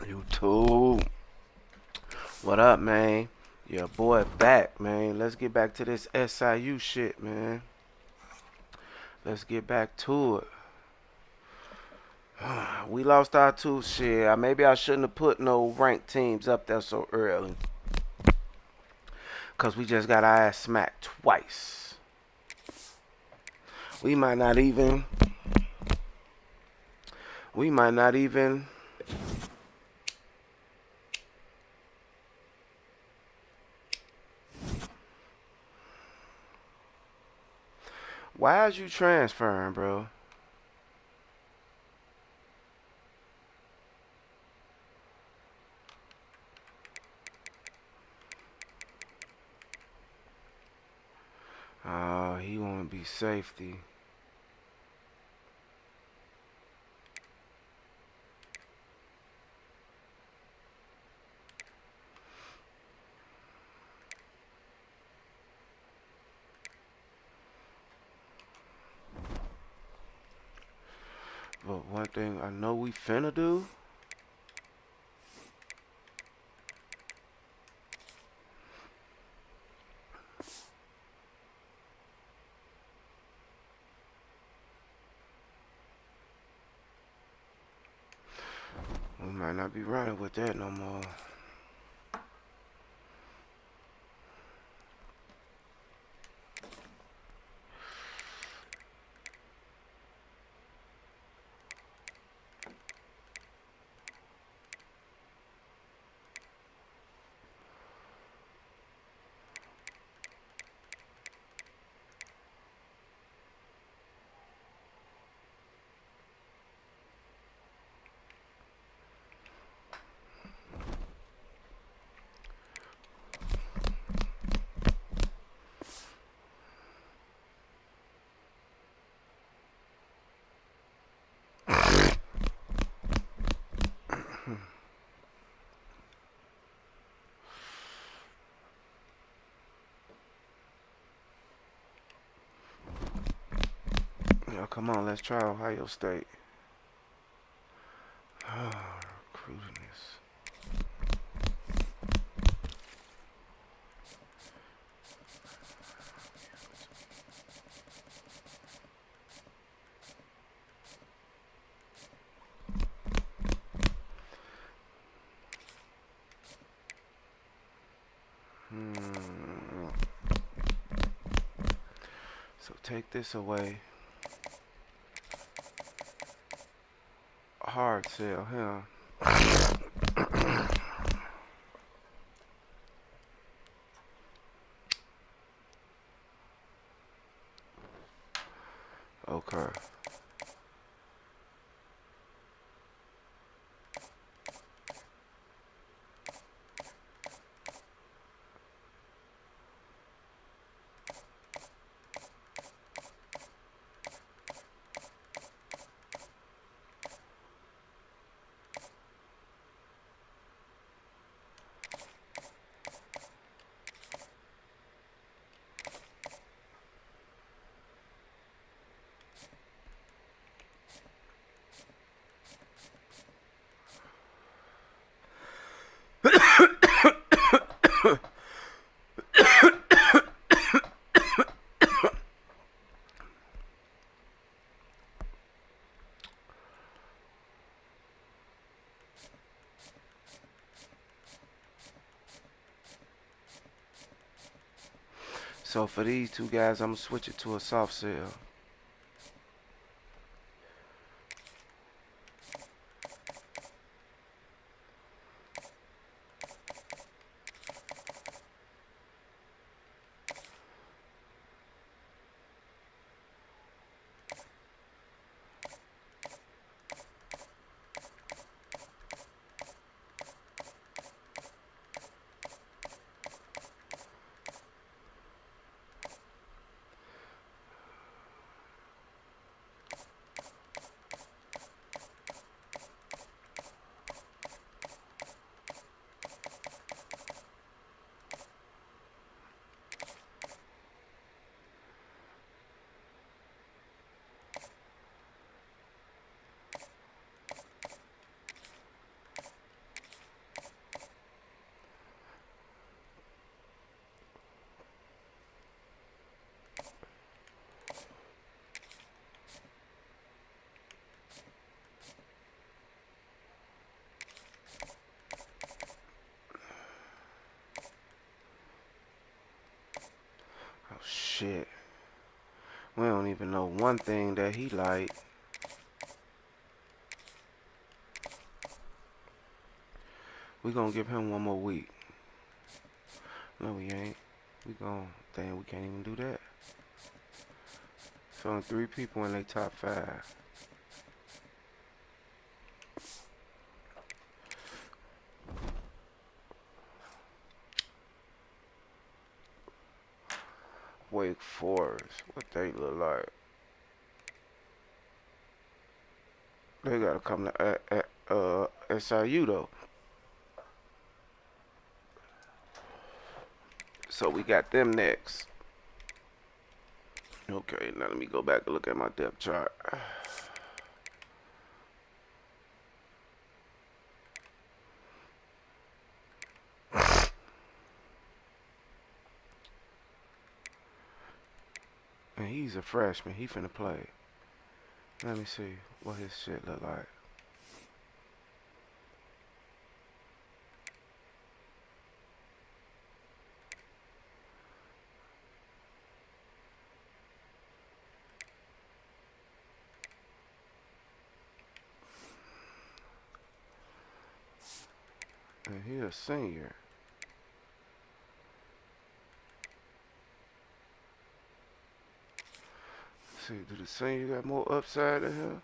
YouTube, what up, man? Your boy back, man. Let's get back to this SIU shit, man. Let's get back to it. We lost our two shit. Maybe I shouldn't have put no ranked teams up there so early. Cause we just got our ass smacked twice. We might not even. Why is you transferring, bro? He wanna be safety. But one thing I know we finna do. We might not be running with that no more. Yo, come on, let's try Ohio State. Recruiting this. So take this away. Hard sell, huh? Okay. So for these two guys, I'm gonna switch it to a soft sell. shit. We don't even know one thing that he like. We gonna give him one more week. No, we ain't. We gon' damn, we can't even do that. So only 3 people in their top 5. Wake Forest, what they look like? They gotta come to SIU though. So we got them next. Okay, now let me go back and look at my depth chart. And he's a freshman. He finna play. Let me see what his shit look like. And he a senior. Let's see, do the senior got more upside than him?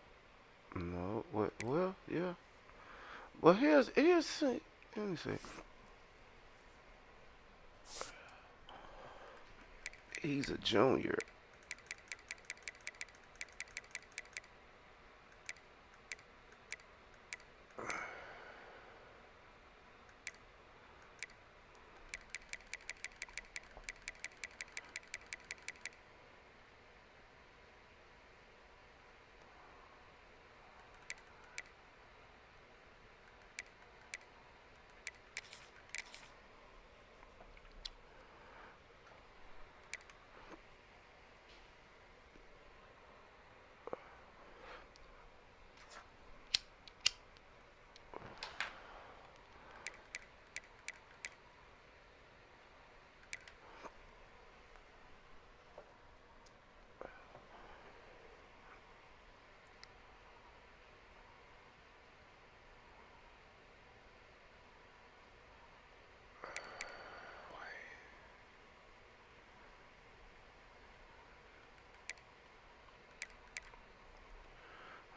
No. What? Well, yeah. Well, here's let me see. He's a junior.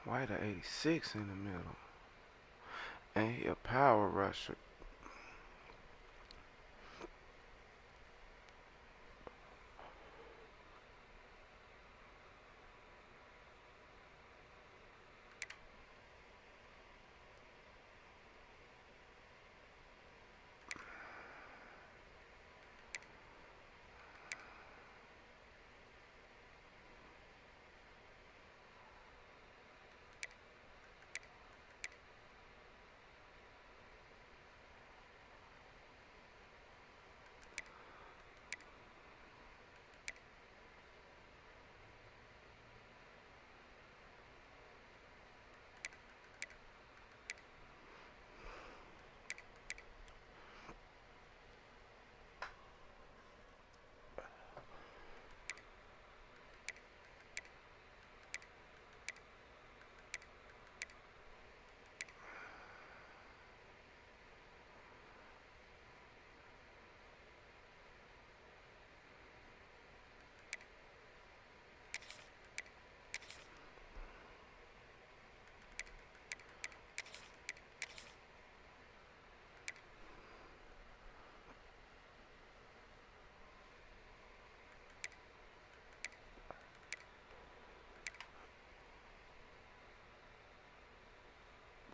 White at 86 in the middle. And he a power rusher.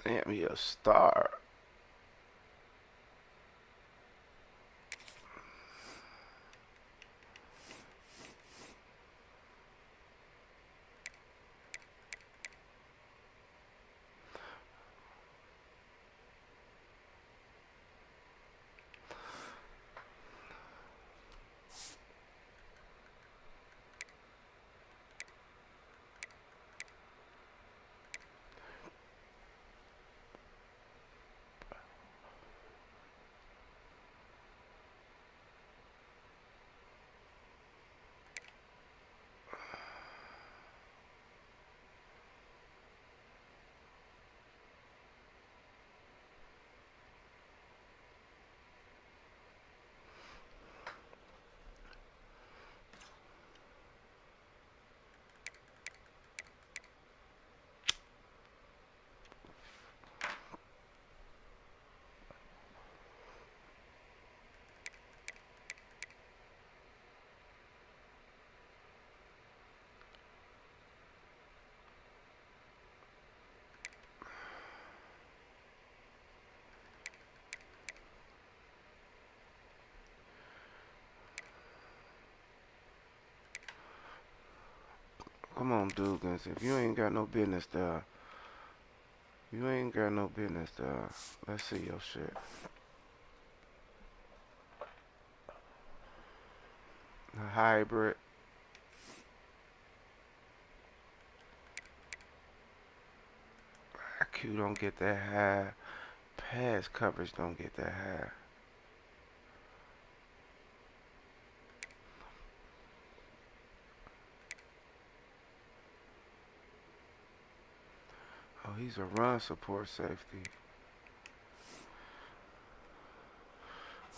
Damn, he a star. Come on, Dugans. If you ain't got no business there, you ain't got no business there. Let's see your shit. A hybrid. IQ don't get that high. Pass coverage don't get that high. Oh, he's a run support safety.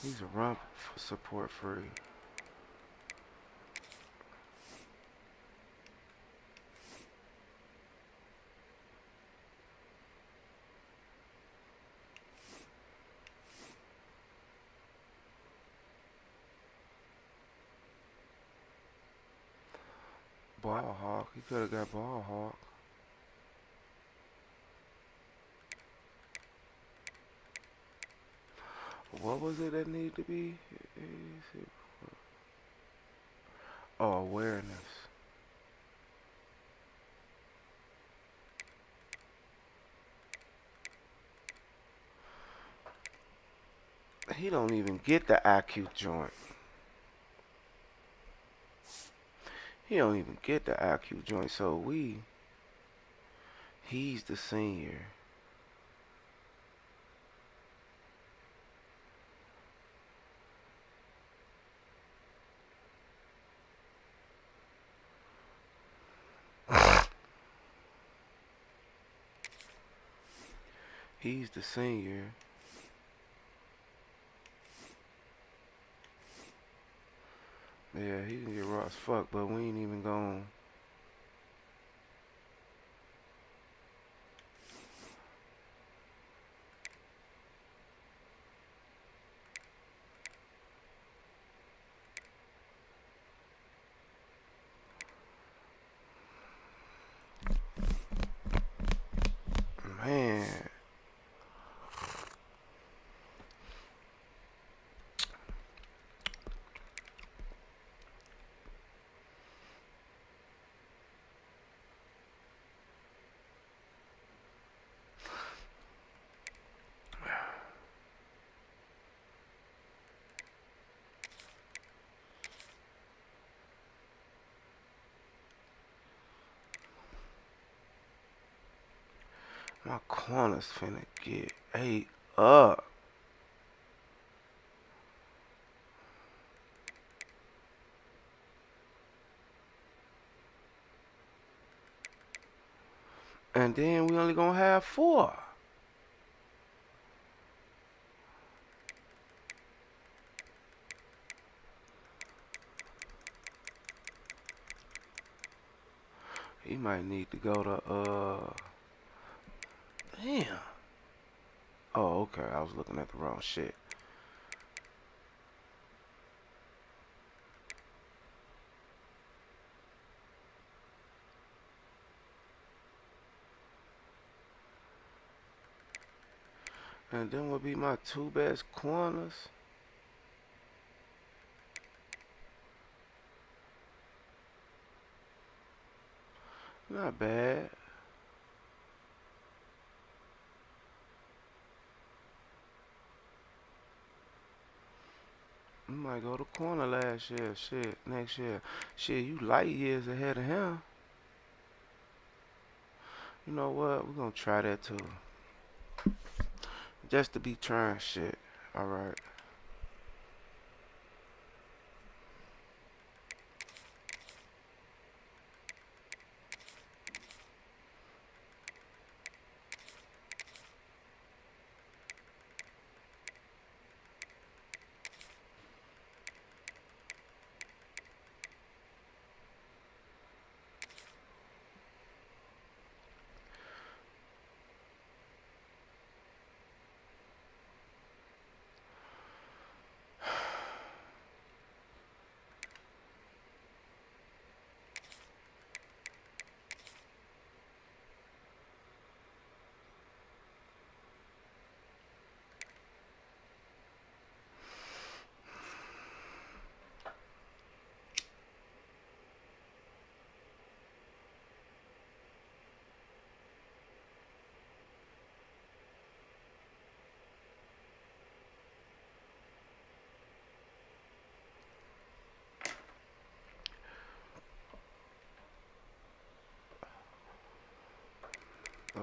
He's a run support free. Ball hawk. He could have got ball hawk. What was it that needed to be? Oh, awareness. He don't even get the IQ joint. He don't even get the IQ joint. So he's the senior. He's the senior. Yeah, he can get raw as fuck, but we ain't even gone. Man. My corner's finna get ate up. And then we only gonna have 4. He might need to go to damn. Oh, okay. I was looking at the wrong shit. And then would be my 2 best corners. Not bad. You might go to corner last year. Shit, next year. Shit, you light years ahead of him. You know what? We're gonna try that too. Just to be trying shit. Alright.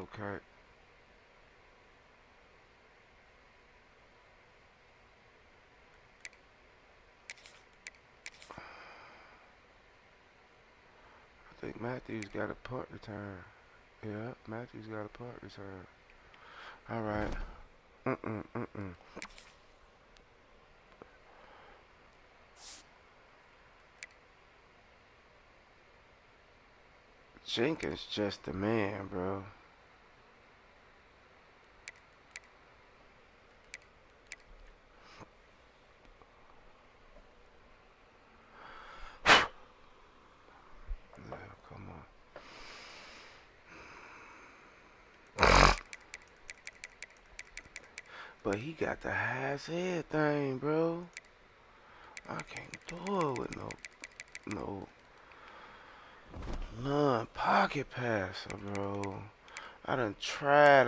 Okay. I think Matthews got a punt return. Yeah, Matthews got a punt return. All right. Mm-mm. Jenkins just the man, bro. Yeah, come on. But he got the highest head thing, bro. I can't do it with no non-pocket passer, bro. I done tried.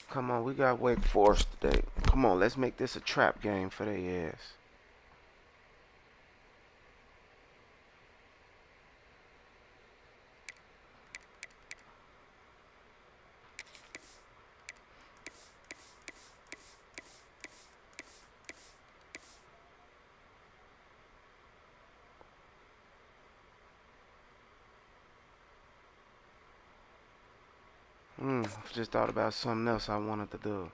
Come on, we got Wake Forest today. Come on, let's make this a trap game for their ass. Just thought about something else I wanted to do.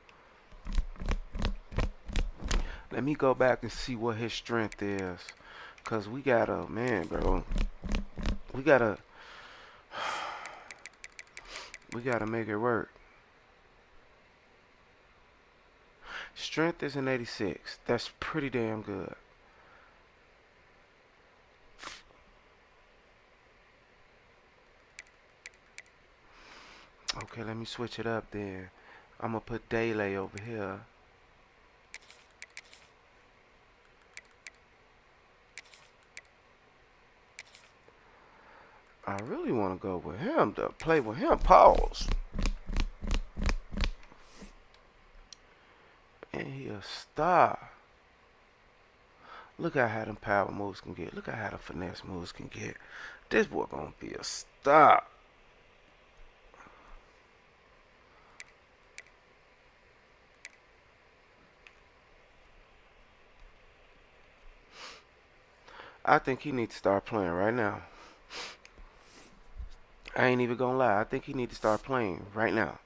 Let me go back and see what his strength is. Cause we gotta, man, bro. We gotta, we gotta make it work. Strength is an 86. That's pretty damn good. Okay, let me switch it up then. I'm gonna put Daylay over here. I really want to go with him to play with him. Pause. And he a star. Look at how them power moves can get. Look at how the finesse moves can get. This boy gonna be a star. I think he needs to start playing right now. I ain't even gonna lie. I think he needs to start playing right now.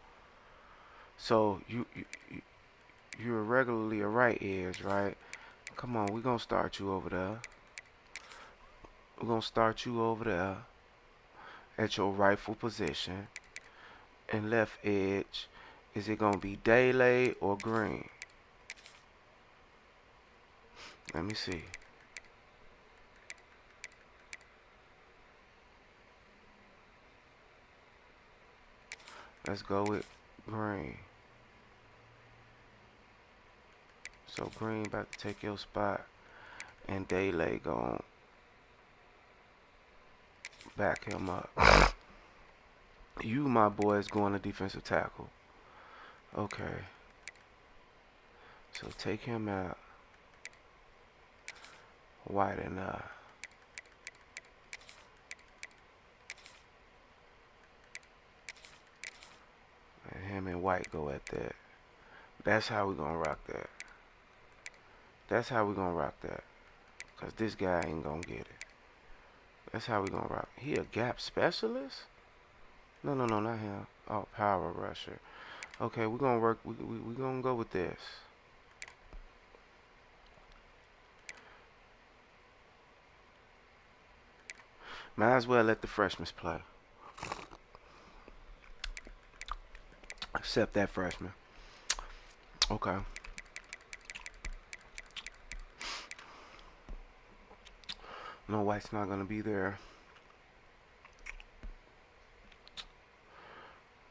So you're regularly a right edge, right? Come on, we gonna start you over there. We're gonna start you over there at your rightful position. And left edge, is it gonna be Daylay or Green? Let me see. Let's go with Green. So Green about to take your spot, and Daylay gon' back him up. You, my boy, is going to defensive tackle. Okay. So take him out. White and him and White go at that. That's how we gonna rock that. That's how we gonna rock that. Cause this guy ain't gonna get it. That's how we gonna rock. He a gap specialist? No, not him. Oh, power rusher. Okay, we're gonna work. We gonna go with this. Might as well let the freshmen play. Except that freshman. Okay. No, White's not gonna be there.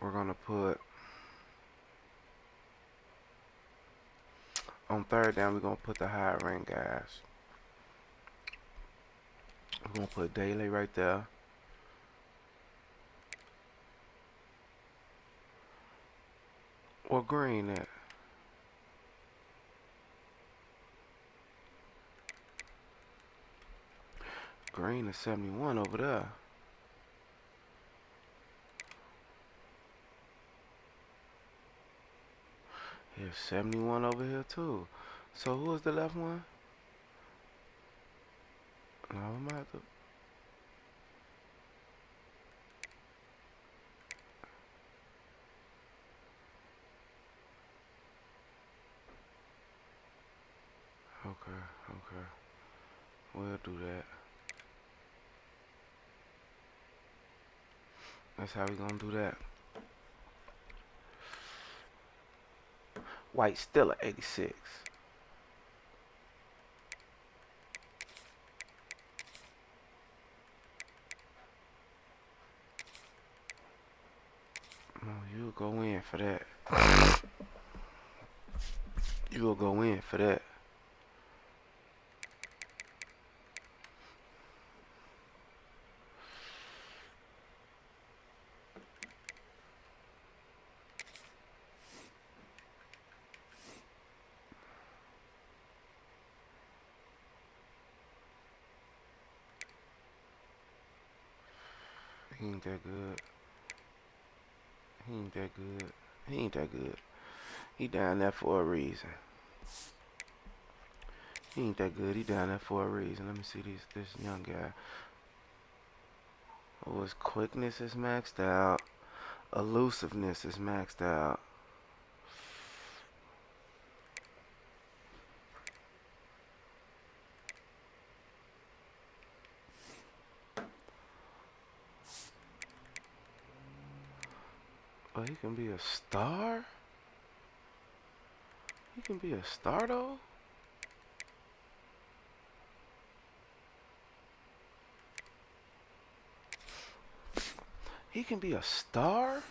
We're gonna put on third down. We're gonna put the high rank guys. We're gonna put Daly right there. Or Green at. Green is 71 over there. Here's 71 over here too. So who was the left one? No, we might have to. Okay, okay. We'll do that. That's how we gonna do that. White still at 86. No, you'll go in for that. You'll go in for that. He ain't that good. He ain't that good. He ain't that good. He down there for a reason. He ain't that good. He down there for a reason. Let me see this young guy. Oh, his quickness is maxed out. Elusiveness is maxed out. But he can be a star? He can be a star though? He can be a star?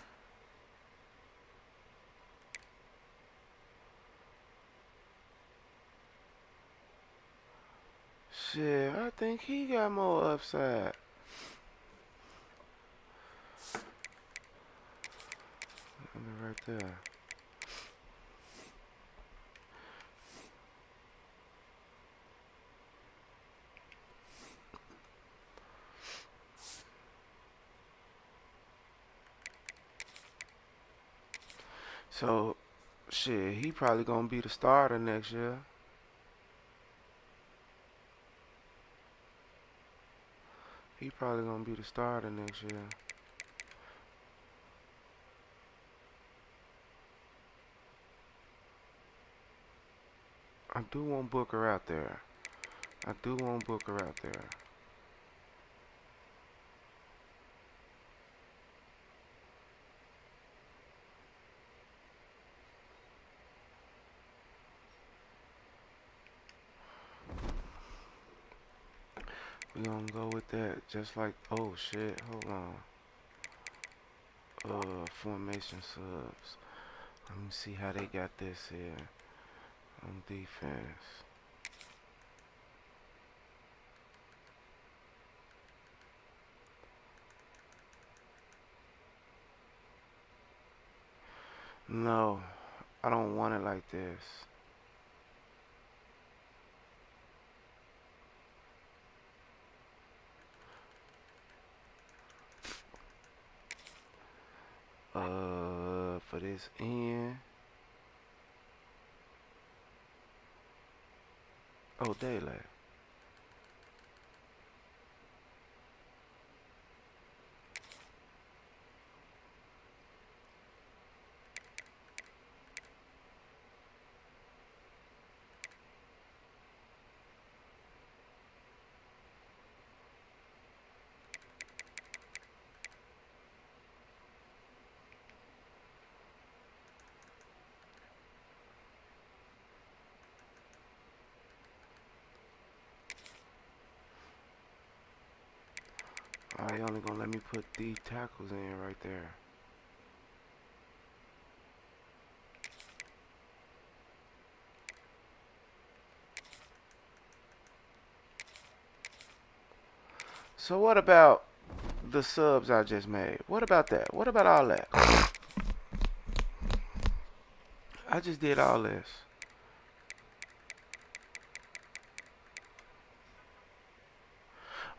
Shit, I think he got more upside. Right there. So, shit, he probably gonna be the starter next year. He probably gonna be the starter next year. I do want Booker out there. I do want Booker out there. We gonna go with that. Just like, oh shit, hold on. Formation subs. Let me see how they got this here on defense. No, I don't want it like this. For this end. Oh, daylight. Alright, only gonna let me put these tackles in right there. So what about the subs I just made? What about that? What about all that? I just did all this.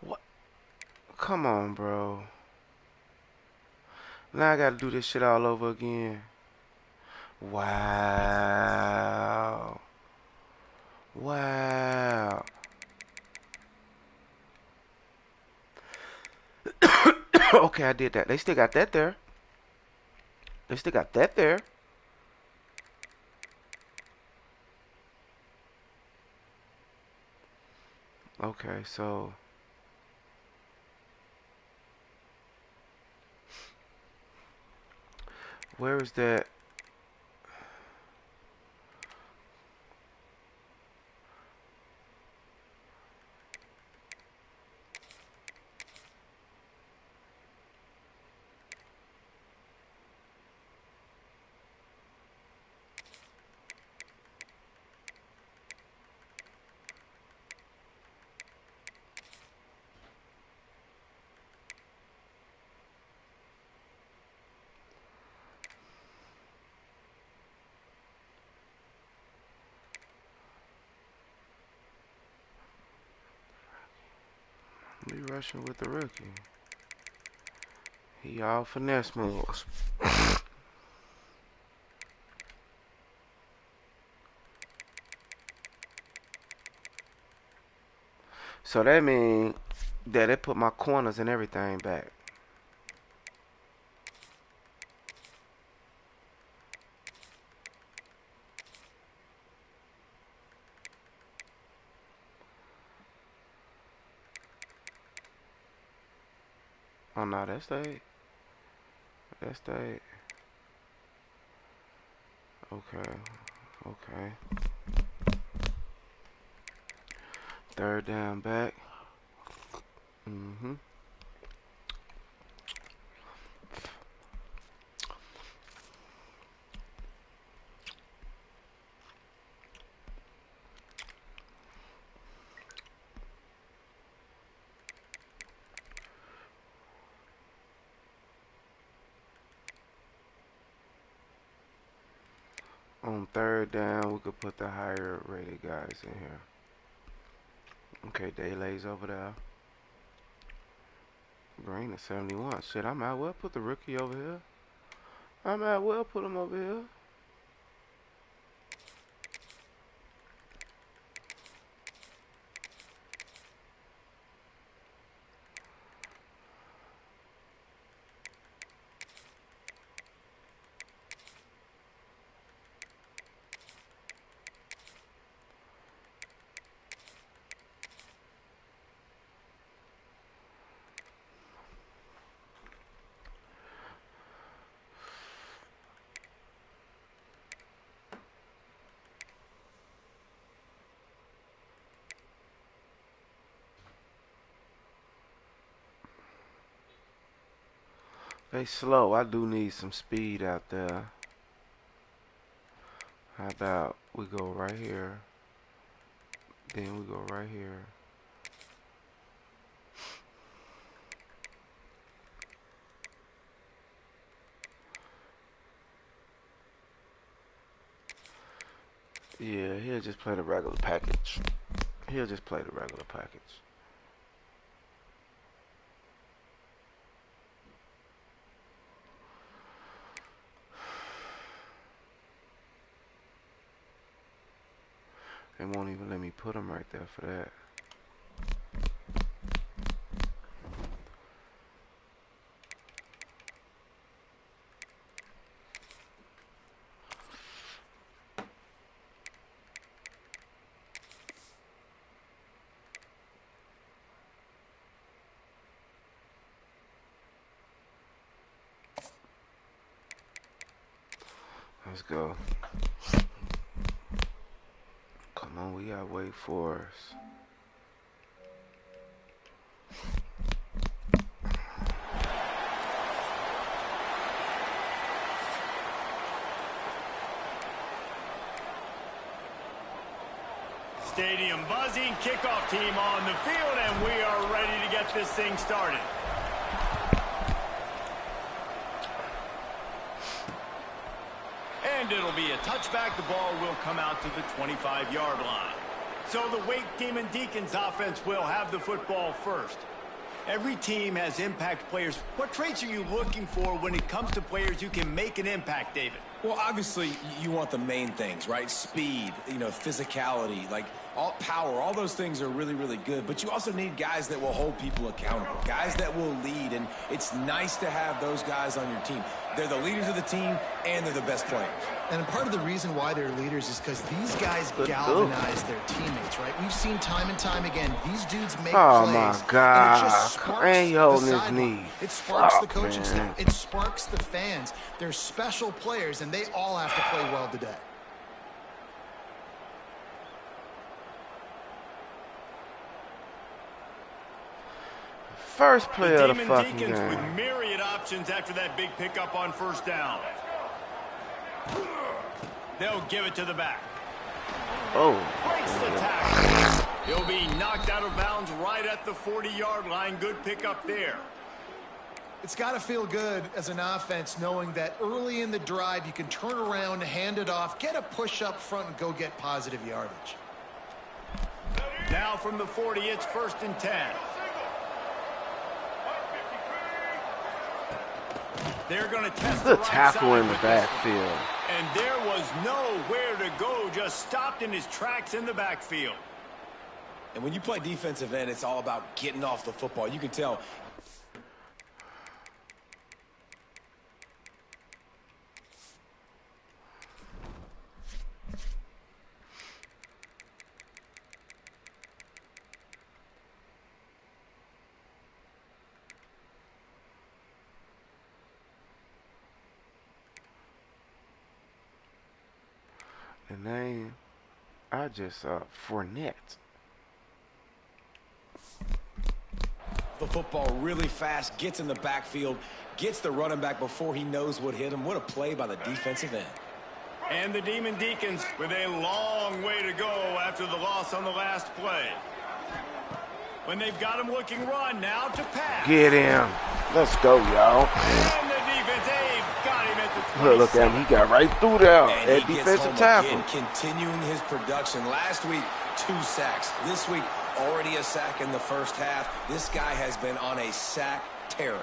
What? Come on, bro. Now I gotta do this shit all over again. Wow. Okay, I did that. They still got that there. They still got that there. Okay, so where is that? We rushing with the rookie. He all finesse moves. So that means that it put my corners and everything back. Oh no, that's stayed. That stayed. Okay. Okay. Third down back. Mm-hmm. On third down, we could put the higher rated guys in here. Okay, Daylay's over there. Green at 71. Shit, I might well put the rookie over here. I might well put him over here. They slow. I do need some speed out there. How about we go right here, then we go right here. Yeah, he'll just play the regular package. He'll just play the regular package. They won't even let me put him right there for that. Let's go. Come on, we got Wake Forest. Stadium buzzing, kickoff team on the field, and we are ready to get this thing started. And it'll be a touchback. The ball will come out to the 25-yard line. So the Wake Demon Deacons offense will have the football first. Every team has impact players. What traits are you looking for when it comes to players who can make an impact, David? Well, obviously, you want the main things, right? Speed, physicality, like all power, all those things are really, really good. But you also need guys that will hold people accountable, guys that will lead. And it's nice to have those guys on your team. They're the leaders of the team, and they're the best players. And part of the reason why they're leaders is because these guys galvanize their teammates, right? We've seen time and time again, these dudes make plays. My God. And it just sparks Ain't the holding his sideline. knee. It sparks the coaching man. staff. It sparks the fans. They're special players, and they all have to play well today. First play of the fucking Deacons game. with myriad options after that big pickup on first down. They'll give it to the back. Oh. Breaks the tackle. He'll be knocked out of bounds right at the 40-yard line. Good pickup there. It's got to feel good as an offense knowing that early in the drive you can turn around, hand it off, get a push up front, and go get positive yardage. Now from the 40, it's 1st and 10. They're going to test The right tackle side in the with this one. backfield. And there was nowhere to go, just stopped in his tracks in the backfield. And when you play defensive end, it's all about getting off the football. You can tell. The name, I just saw Fournette. The football really fast, gets in the backfield, gets the running back before he knows what hit him. What a play by the defensive end. And the Demon Deacons with a long way to go after the loss on the last play. When they've got him looking run, now to pass. Get him. Let's go, y'all. And the defense, they've got him at the 27. Look at him. He got right through there. And That he gets defensive home tackle. again, continuing his production. Last week, 2 sacks. This week, already a sack in the first half. This guy has been on a sack terror.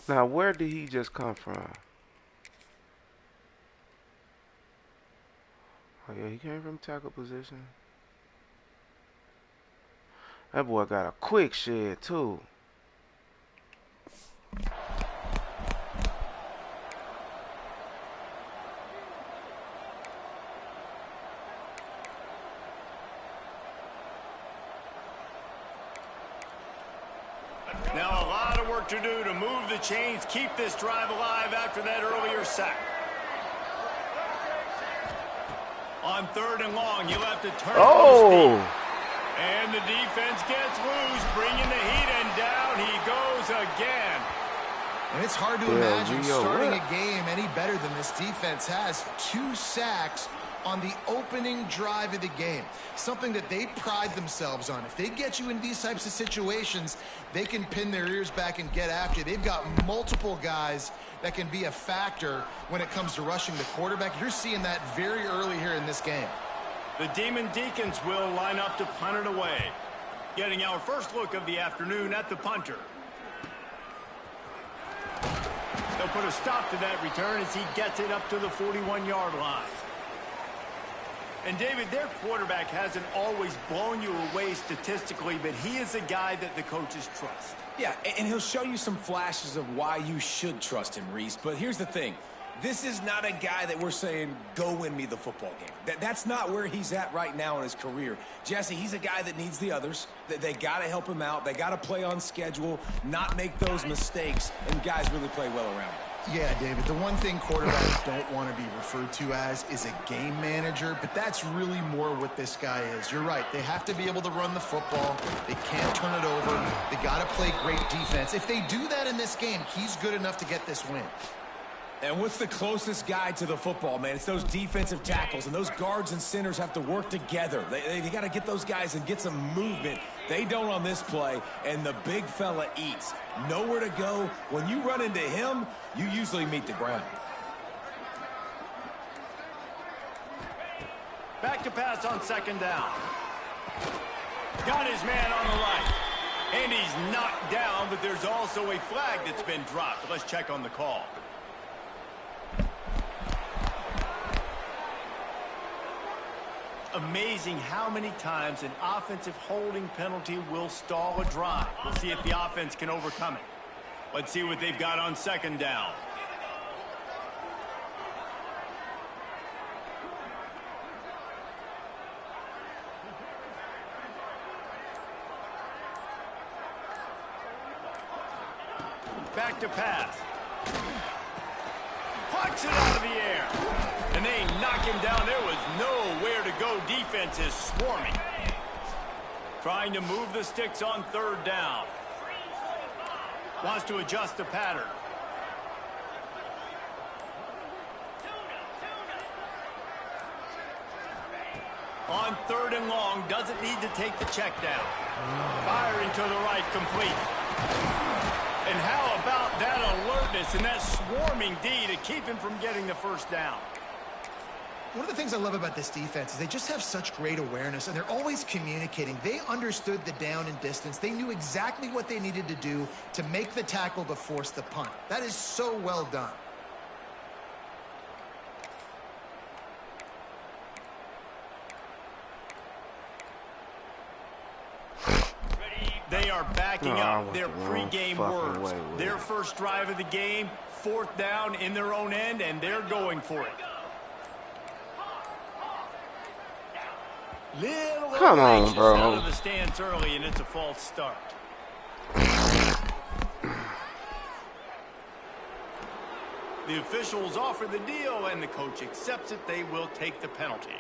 Now, where did he just come from? Oh, yeah, he came from tackle position. That boy got a quick shed, too. Now a lot of work to do to move the chains, keep this drive alive after that earlier sack. On 3rd and long, you'll have to turn Oh! and the defense gets loose, bringing the heat, and down he goes again. And it's hard to imagine starting a game any better than this defense has. 2 sacks on the opening drive of the game. Something that they pride themselves on. If they get you in these types of situations, they can pin their ears back and get after you. They've got multiple guys that can be a factor when it comes to rushing the quarterback. You're seeing that very early here in this game. The Demon Deacons will line up to punt it away. Getting our first look of the afternoon at the punter. They'll put a stop to that return as he gets it up to the 41-yard line. And, David, their quarterback hasn't always blown you away statistically, but he is a guy that the coaches trust. Yeah, and he'll show you some flashes of why you should trust him, Reese. But here's the thing. This is not a guy that we're saying, go win me the football game. That's not where he's at right now in his career. Jesse, he's a guy that needs the others. They got to help him out. They got to play on schedule, not make those mistakes, and guys really play well around him. Yeah, David, the one thing quarterbacks don't want to be referred to as is a game manager, but that's really more what this guy is. You're right. They have to be able to run the football. They can't turn it over. They got to play great defense. If they do that in this game, he's good enough to get this win. And what's the closest guy to the football, man? It's those defensive tackles, and those guards and centers have to work together. They got to get those guys and get some movement. They don't on this play, and the big fella eats. Nowhere to go. When you run into him, you usually meet the ground. Back to pass on 2nd down. Got his man on the right. And he's knocked down, but there's also a flag that's been dropped. Let's check on the call. Amazing how many times an offensive holding penalty will stall a drive. We'll see if the offense can overcome it. Let's see what they've got on second down. Back to pass. Pucks it out of the air. And they knock him down. There was nowhere to go. Defense is swarming. Trying to move the sticks on third down. Wants to adjust the pattern. On third and long, doesn't need to take the check down. Firing to the right, complete. And how about that alertness and that swarming D to keep him from getting the first down? One of the things I love about this defense is they just have such great awareness, and they're always communicating. They understood the down and distance. They knew exactly what they needed to do to make the tackle to force the punt. That is so well done. They are backing up their pregame words. Their first drive of the game, fourth down in their own end, and they're going for it. Come on, bro. Out of the stance early, and it's a false start. The officials offer the deal, and the coach accepts it. They will take the penalty.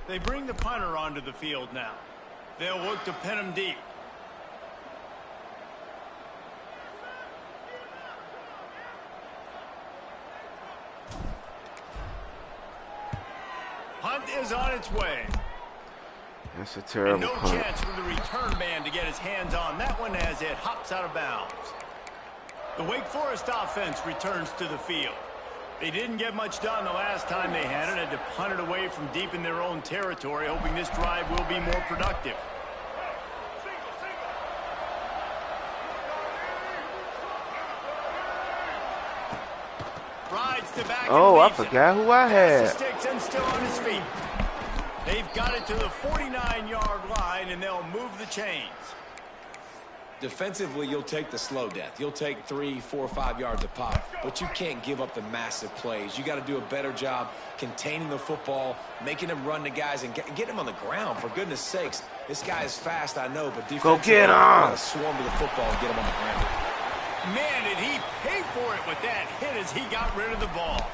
They bring the punter onto the field now. They'll look to pin him deep. Punt is on its way. That's a terrible and no punt. chance for the return man to get his hands on that one as it hops out of bounds. The Wake Forest offense returns to the field. They didn't get much done the last time they had it. Had to punt it away from deep in their own territory, hoping this drive will be more productive. Rides to back. Oh, I forgot who I had. Sticks and still on his feet. They've got it to the 49-yard line, and they'll move the chains. Defensively, you'll take the slow death. You'll take 3, 4, 5 yards a pop, but you can't give up the massive plays. You got to do a better job containing the football, making them run the guys, and get them on the ground. For goodness sakes, this guy is fast, I know, but defensively, go get him. Got to swarm to the football and get him on the ground. Man, did he pay for it with that hit as he got rid of the ball.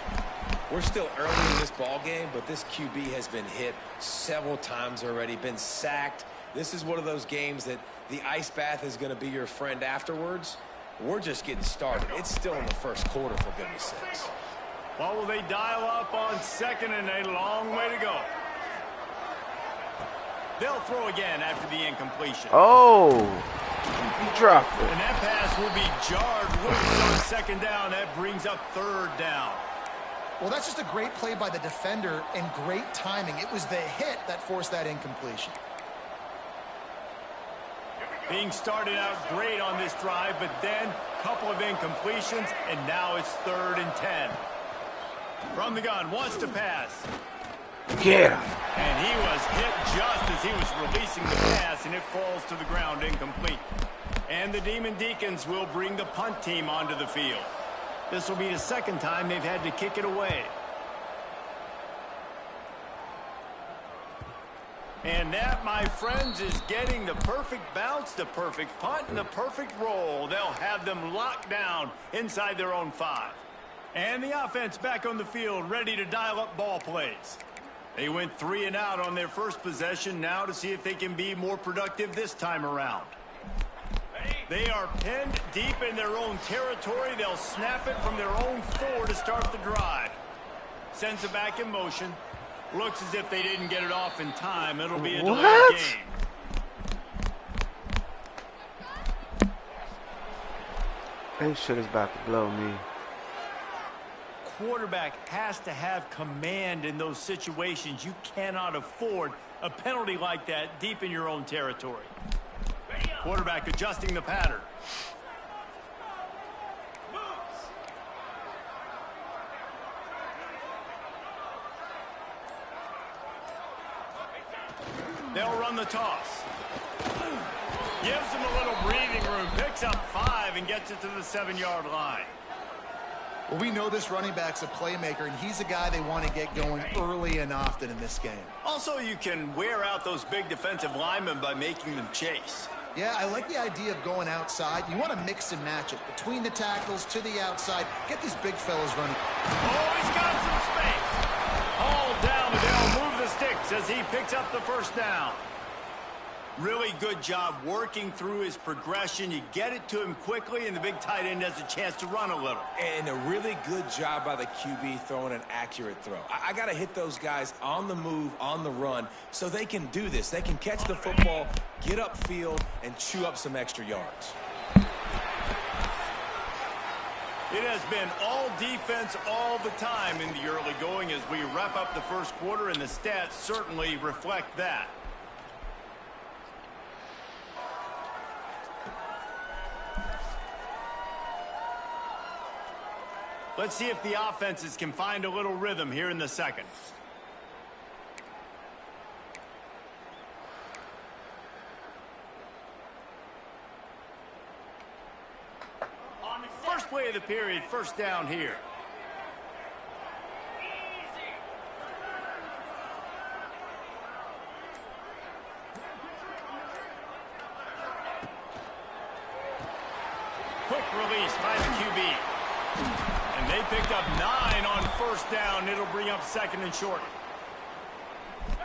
We're still early in this ball game, but this QB has been hit several times already, been sacked. This is one of those games that the ice bath is going to be your friend afterwards. We're just getting started. It's still in the first quarter, for goodness sakes. Well, will they dial up on second and a long way to go? They'll throw again after the incompletion. Oh, he dropped it. And that pass will be jarred loose on second down. That brings up third down. Well, that's just a great play by the defender and great timing. It was the hit that forced that incompletion. Being started out great on this drive, but then a couple of incompletions, and now it's 3rd and 10. From the gun, wants to pass. Get him. And he was hit just as he was releasing the pass, and it falls to the ground incomplete. And the Demon Deacons will bring the punt team onto the field. This will be the second time they've had to kick it away. And that, my friends, is getting the perfect bounce, the perfect punt, and the perfect roll. They'll have them locked down inside their own 5. And the offense back on the field, ready to dial up ball plays. They went 3 and out on their first possession, now to see if they can be more productive this time around. They are pinned deep in their own territory. They'll snap it from their own 4 to start the drive. Sends it back in motion. Looks as if they didn't get it off in time. It'll be a delayed game. That shit is about to blow me. Quarterback has to have command in those situations. You cannot afford a penalty like that deep in your own territory. Quarterback adjusting the pattern. They'll run the toss. Gives him a little breathing room. Picks up 5 and gets it to the 7-yard line. Well, we know this running back's a playmaker, and he's a guy they want to get going early and often in this game. Also, you can wear out those big defensive linemen by making them chase. Yeah, I like the idea of going outside. You want to mix and match it between the tackles to the outside. Get these big fellas running. Oh, he's got some space. All down, but they'll move the sticks as he picks up the first down. Really good job working through his progression. You get it to him quickly, and the big tight end has a chance to run a little. And a really good job by the QB throwing an accurate throw. I got to hit those guys on the move, on the run, so they can do this. They can catch the football, get upfield, and chew up some extra yards. It has been all defense all the time in the early going as we wrap up the first quarter, and the stats certainly reflect that. Let's see if the offenses can find a little rhythm here in the second. First play of the period, first down here. Quick release by the QB. And they picked up 9 on first down. It'll bring up second and short.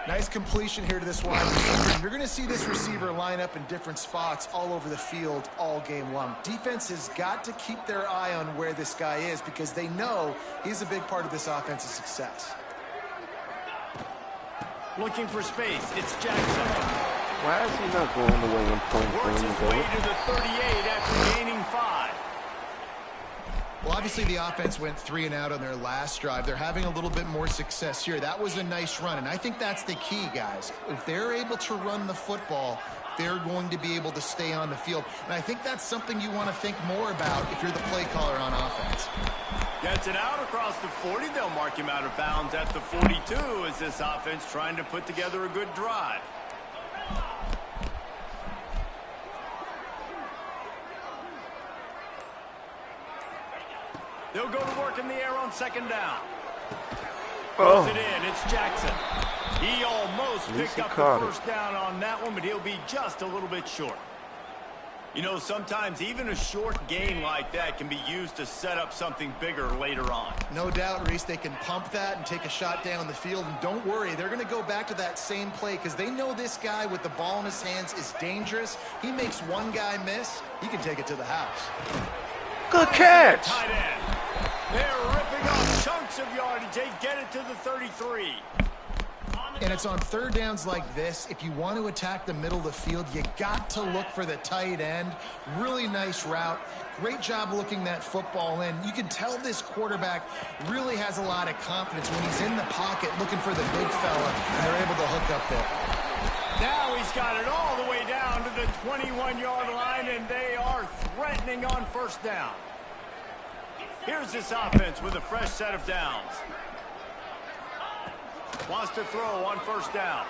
Nice completion here to this wide receiver. You're going to see this receiver line up in different spots all over the field all game long. Defense has got to keep their eye on where this guy is because they know he's a big part of this offense's success. Looking for space. It's Jackson. Why is he not going the way I'm pointing for Works him his to way go? to the 38 after gaining 5. Well, obviously the offense went 3 and out on their last drive. They're having a little bit more success here. That was a nice run, and I think that's the key, guys. If they're able to run the football, they're going to be able to stay on the field. And I think that's something you want to think more about if you're the play caller on offense. Gets it out across the 40. They'll mark him out of bounds at the 42 as this offense trying to put together a good drive. They'll go to work in the air on second down. Throws it in. It's Jackson. He almost picked up the first down on that one, but he'll be just a little bit short. You know, sometimes even a short gain like that can be used to set up something bigger later on. No doubt, Reese, they can pump that and take a shot down the field. And don't worry, they're going to go back to that same play because they know this guy with the ball in his hands is dangerous. He makes one guy miss, he can take it to the house. Good catch. Tight end. They're ripping off chunks of yardage. They get it to the 33. And it's on third downs like this. If you want to attack the middle of the field, you got to look for the tight end. Really nice route. Great job looking that football in. You can tell this quarterback really has a lot of confidence when he's in the pocket looking for the big fella, and they're able to hook up there. Now he's got it all the way down to the 21-yard line, and they are threatening on first down. Here's this offense with a fresh set of downs. Wants to throw on first down.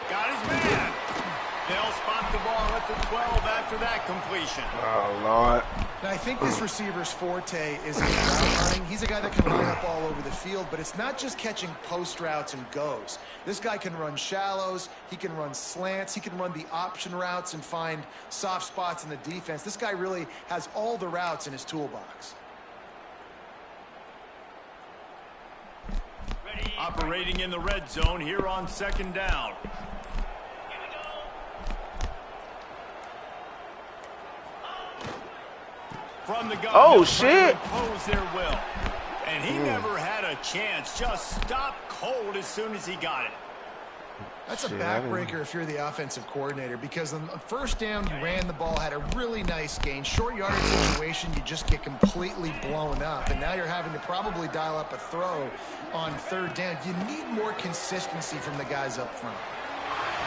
Got his man. They'll spot the ball at the 12 after that completion. Oh, Lord. Now, I think this receiver's forte is his route running. He's a guy that can line up all over the field, but it's not just catching post routes and goes. This guy can run shallows. He can run slants. He can run the option routes and find soft spots in the defense. This guy really has all the routes in his toolbox. Operating in the red zone here on second down. From the gun, oh, shit. Impose their will. And he never had a chance. Just stopped cold as soon as he got it. That's a backbreaker if you're the offensive coordinator, because on first down, you ran the ball, had a really nice gain. Short yardage situation, you just get completely blown up, and now you're having to probably dial up a throw on third down. You need more consistency from the guys up front.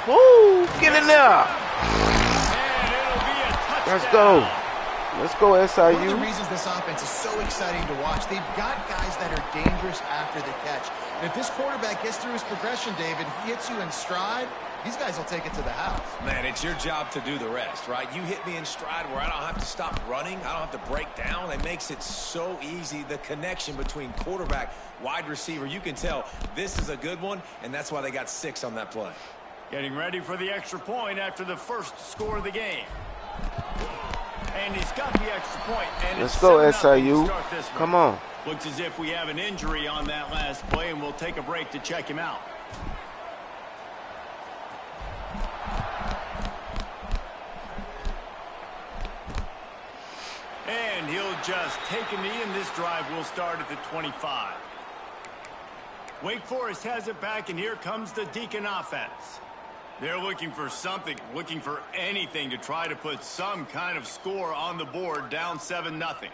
Woo! Get in there! And Let's go. Let's go, SIU. One of the reasons this offense is so exciting to watch, they've got guys that are dangerous after the catch. And if this quarterback gets through his progression, David, he hits you in stride, these guys will take it to the house. Man, it's your job to do the rest, right? You hit me in stride where I don't have to stop running. I don't have to break down. It makes it so easy. The connection between quarterback, wide receiver, you can tell this is a good one, and that's why they got 6 on that play. Getting ready for the extra point after the first score of the game. And he's got the extra point. And let's go, SIU. Come on. Looks as if we have an injury on that last play, and we'll take a break to check him out. And he'll just take a knee, and this drive will start at the 25. Wake Forest has it back, and here comes the Deacon offense. They're looking for something, looking for anything to try to put some kind of score on the board, down 7-0.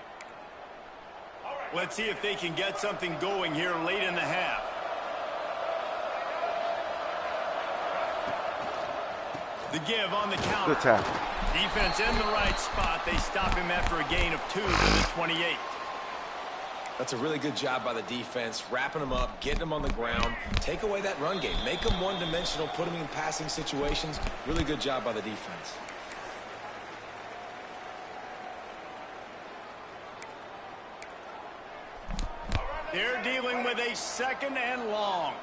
Let's see if they can get something going here late in the half. The give on the counter. Good tackle. Defense in the right spot. They stop him after a gain of 2 to the 28. That's a really good job by the defense, wrapping them up, getting them on the ground. Take away that run game. Make them one-dimensional, put them in passing situations. Really good job by the defense. They're dealing with a 2nd and long.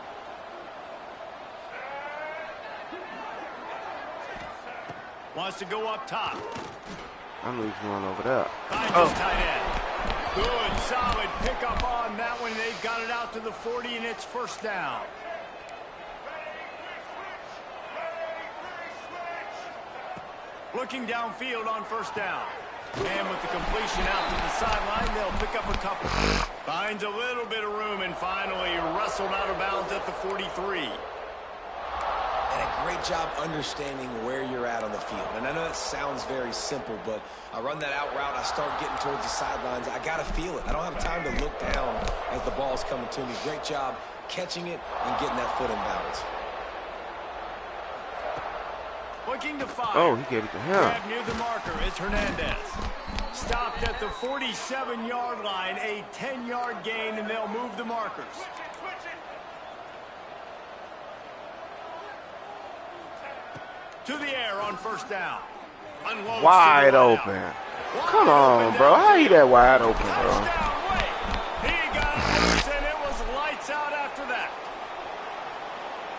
Wants to go up top. I'm leaving one over there. Finds his tight end. Good, solid pickup on that one. They've got it out to the 40, and it's first down. Looking downfield on first down. And with the completion out to the sideline, they'll pick up a couple. Finds a little bit of room and finally wrestled out of bounds at the 43. And a great job understanding where you're at on the field. And I know that sounds very simple, but I run that out route, I start getting towards the sidelines. I got to feel it. I don't have time to look down as the ball's coming to me. Great job catching it and getting that foot in bounds. Looking to fire. Oh, he gave it to him. Grab near the marker is Hernandez. Stopped at the 47-yard line, a 10-yard gain, and they'll move the markers. To the air on first down. Unloads wide open. Come on, bro. How you that wide open, bro? He got it, and it was lights out after that.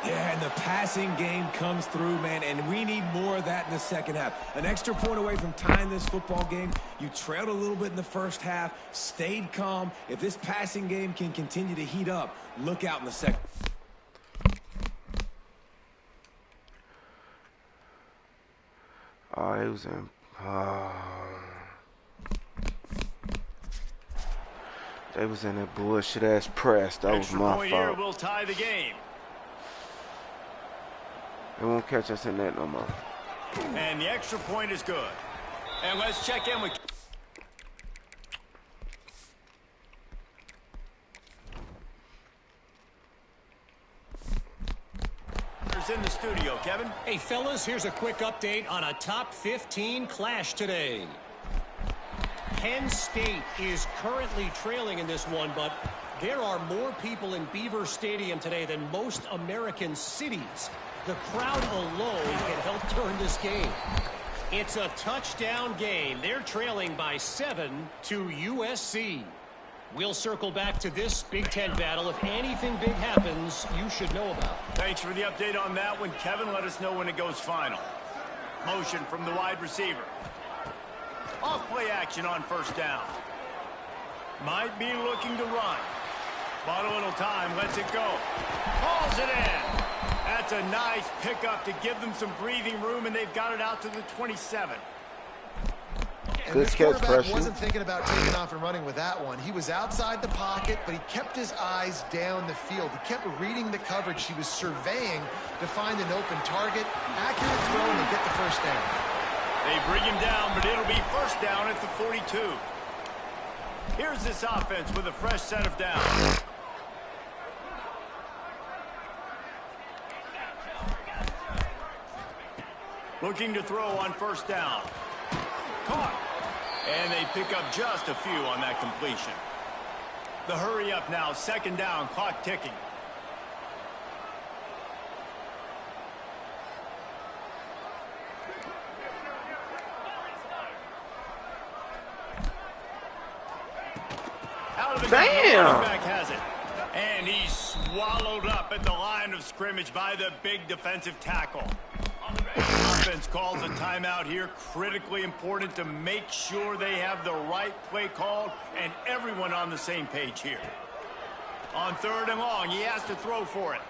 Yeah, and the passing game comes through, man, and we need more of that in the second half. An extra point away from tying this football game. You trailed a little bit in the first half, stayed calm. If this passing game can continue to heat up, look out in the second. Oh, it was in. They was in that bullshit ass press. That was my fault. Here will tie the game. They won't catch us in that no more. And the extra point is good. And let's check in with. In the studio, Kevin. Hey, fellas, here's a quick update on a top 15 clash today. Penn State is currently trailing in this one, but there are more people in Beaver Stadium today than most American cities. The crowd alone can help turn this game. It's a touchdown game. They're trailing by 7 to USC. We'll circle back to this Big Ten battle. If anything big happens, you should know about. Thanks for the update on that one, Kevin. Let us know when it goes final. Motion from the wide receiver. Off play action on first down. Might be looking to run. Bought a little time, lets it go. Hauls it in. That's a nice pickup to give them some breathing room, and they've got it out to the 27. And this quarterback wasn't thinking about taking off and running with that one. He was outside the pocket, but he kept his eyes down the field. He kept reading the coverage. He was surveying to find an open target. Accurate throw, and they get the first down. They bring him down, but it'll be first down at the 42. Here's this offense with a fresh set of downs. Looking to throw on first down. caught. And they pick up just a few on that completion. The hurry up now, second down, clock ticking. Out of the gun, the running back has it. And he's swallowed up at the line of scrimmage by the big defensive tackle. Offense calls a timeout here. Critically important to make sure they have the right play called and everyone on the same page here. On third and long, he has to throw for it.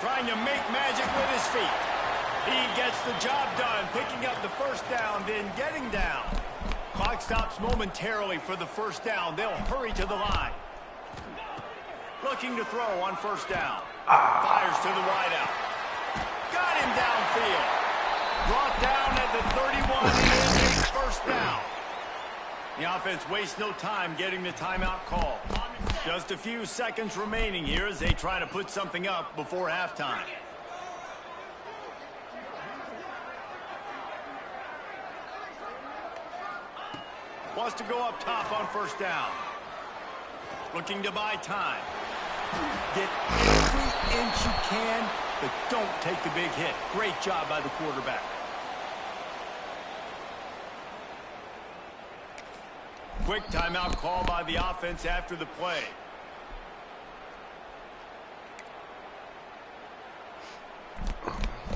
Trying to make magic with his feet. He gets the job done, picking up the first down, then getting down. Clock stops momentarily for the first down. They'll hurry to the line. Looking to throw on first down. Fires to the wideout. Got him downfield. Brought down at the 31 and it's first down. The offense wastes no time getting the timeout call. Just a few seconds remaining here as they try to put something up before halftime. Wants to go up top on first down. Looking to buy time. Get every inch you can, but don't take the big hit. Great job by the quarterback. Quick timeout call by the offense after the play.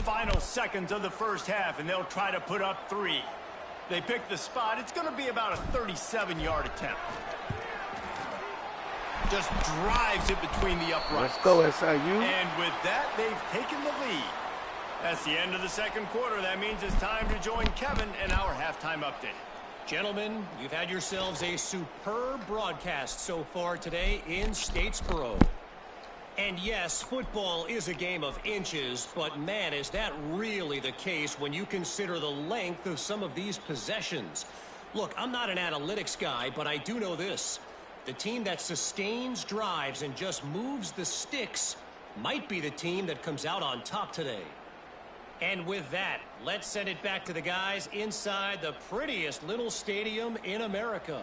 Final seconds of the first half, and they'll try to put up 3. They pick the spot. It's going to be about a 37-yard attempt. Just drives it between the uprights. Let's go, SIU. And with that, they've taken the lead. That's the end of the second quarter. That means it's time to join Kevin in our halftime update. Gentlemen, you've had yourselves a superb broadcast so far today in Statesboro. And yes, football is a game of inches, but man, is that really the case when you consider the length of some of these possessions. Look, I'm not an analytics guy, but I do know this. The team that sustains drives and just moves the sticks might be the team that comes out on top today. And with that, let's send it back to the guys inside the prettiest little stadium in America.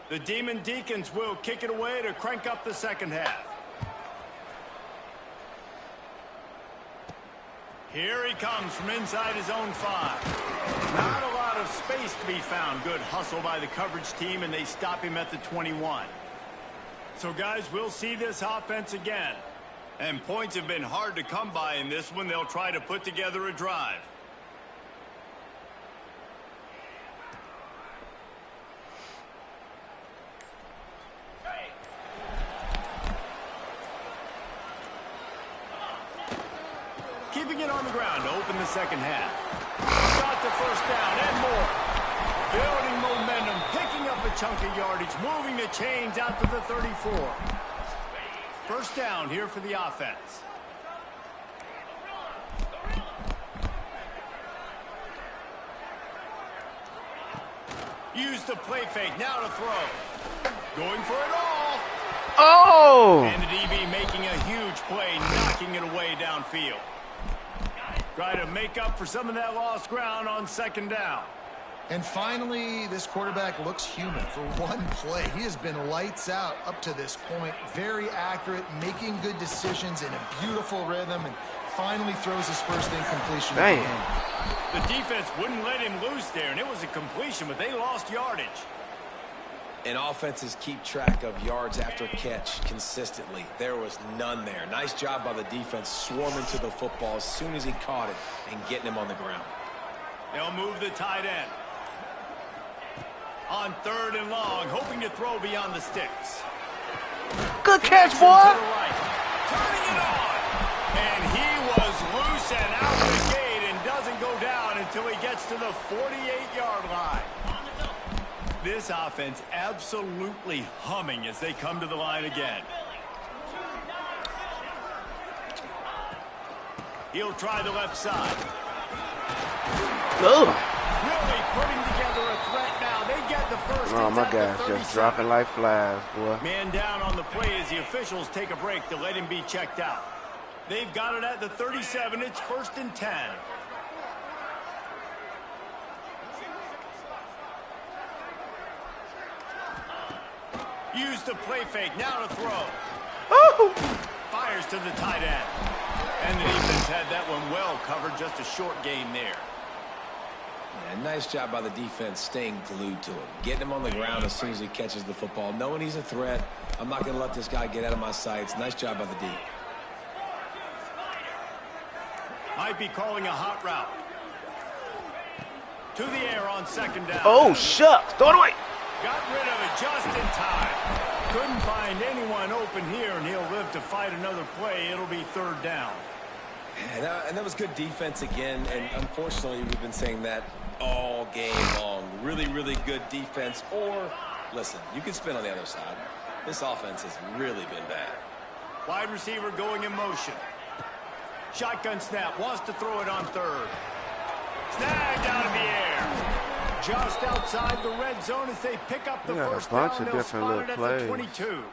The Demon Deacons will kick it away to crank up the second half. Here he comes from inside his own 5. Not a lot of space to be found. Good hustle by the coverage team, and they stop him at the 21. So, guys, we'll see this offense again. And points have been hard to come by in this one. They'll try to put together a drive. Keeping it on the ground to open the second half. Got the first down and more. Building momentum, picking up a chunk of yardage, moving the chains out to the 34. First down here for the offense. Use the play fake, now to throw. Going for it all. Oh! And the DB making a huge play, knocking it away downfield. Try to make up for some of that lost ground on second down. And finally, this quarterback looks human for one play. He has been lights out up to this point. Very accurate, making good decisions in a beautiful rhythm, and finally throws his first incompletion. Dang. The defense wouldn't let him loose there, and it was a completion, but they lost yardage. And offenses keep track of yards after catch consistently. There was none there. Nice job by the defense swarming to the football as soon as he caught it and getting him on the ground. They'll move the tight end. On third and long, hoping to throw beyond the sticks. Good catch, boy! To the right. Turning it on. And he was loose and out the gate and doesn't go down until he gets to the 48-yard line. This offense absolutely humming as they come to the line again. He'll try the left side. Oh. Really putting together a threat now. They get the first. Oh, my guy's just dropping like flies, boy. Man down on the play as the officials take a break to let him be checked out. They've got it at the 37. It's 1st and 10. Use the play fake. Now to throw. Oh! Fires to the tight end. And the defense had that one well covered. Just a short gain there. Yeah, nice job by the defense staying glued to him. Getting him on the ground as soon as he catches the football. Knowing he's a threat. I'm not going to let this guy get out of my sights. Nice job by the D. Might be calling a hot route. To the air on 2nd down. Oh, shucks. Throw it away. Got rid of it just in time. Couldn't find anyone open here, and he'll live to fight another play. It'll be 3rd down. And that was good defense again, and unfortunately we've been saying that all game long. Really, really good defense. Or, listen, you can spin on the other side. This offense has really been bad. Wide receiver going in motion. Shotgun snap, wants to throw it on 3rd. Snagged out of the air. Just outside the red zone as they pick up the first down. They'll spot it at the 22.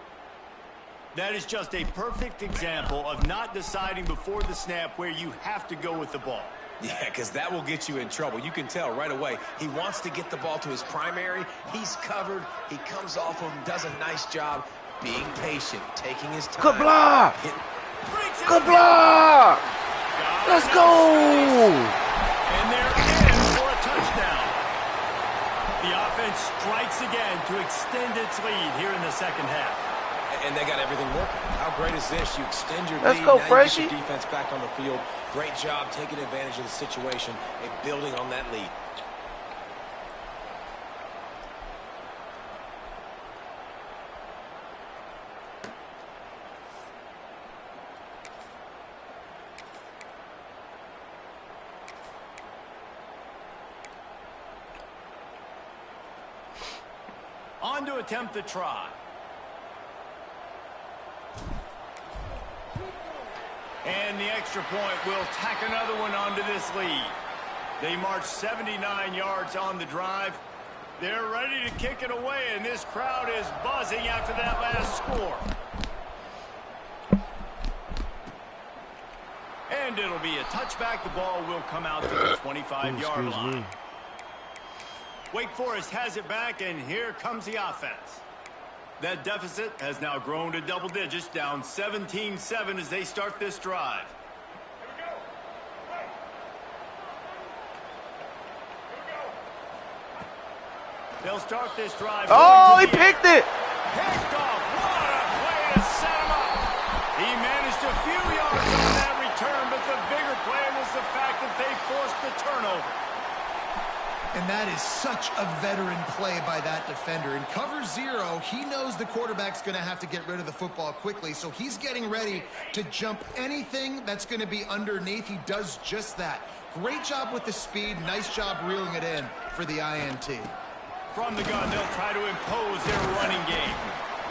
That is just a perfect example of not deciding before the snap where you have to go with the ball. Yeah, because that will get you in trouble. You can tell right away. He wants to get the ball to his primary. He's covered. He comes off of him, does a nice job being patient, taking his time. Good block. Good block. Let's go. And they're in for a touchdown. The offense strikes again to extend its lead here in the 2nd half. And they got everything working. How great is this? You extend your Let's lead. go, now Freshy. you get your defense back on the field. Great job taking advantage of the situation and building on that lead. On to attempt the try. And the extra point will tack another one onto this lead. They march 79 yards on the drive. They're ready to kick it away, and this crowd is buzzing after that last score. And it'll be a touchback. The ball will come out to the 25-yard line. Wake Forest has it back, and here comes the offense. That deficit has now grown to double digits, down 17-7 as they start this drive. They'll start this drive. Oh, he picked it. Picked off. What a play to set him up. He managed a few yards on that return, but the bigger play was the fact that they forced the turnover. And that is such a veteran play by that defender. In cover 0, he knows the quarterback's going to have to get rid of the football quickly, so he's getting ready to jump anything that's going to be underneath. He does just that. Great job with the speed. Nice job reeling it in for the INT. From the gun, they'll try to impose their running game.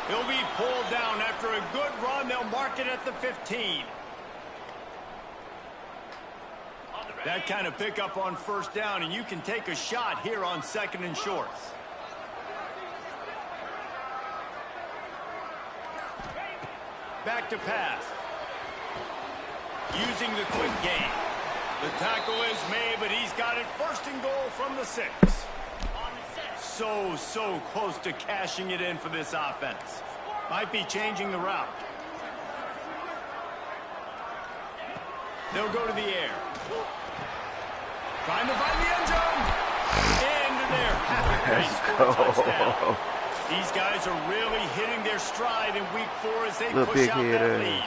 He'll be pulled down after a good run. They'll mark it at the 15. That kind of pickup on 1st down, and you can take a shot here on 2nd and shorts. Back to pass. Using the quick game. The tackle is made, but he's got it 1st and goal from the 6. So close to cashing it in for this offense. Might be changing the route. They'll go to the air. Trying to find the end zone. And they're happy for a touchdown. These guys are really hitting their stride in week 4 as they push out that lead.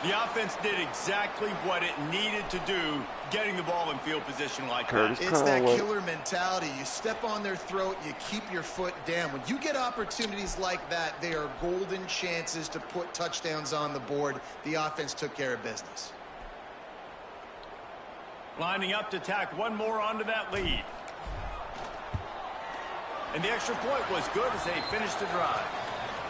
The offense did exactly what it needed to do, getting the ball in field position like that. It's that killer mentality. You step on their throat, you keep your foot down. When you get opportunities like that, they are golden chances to put touchdowns on the board. The offense took care of business. Lining up to tack one more onto that lead. And the extra point was good as they finished the drive.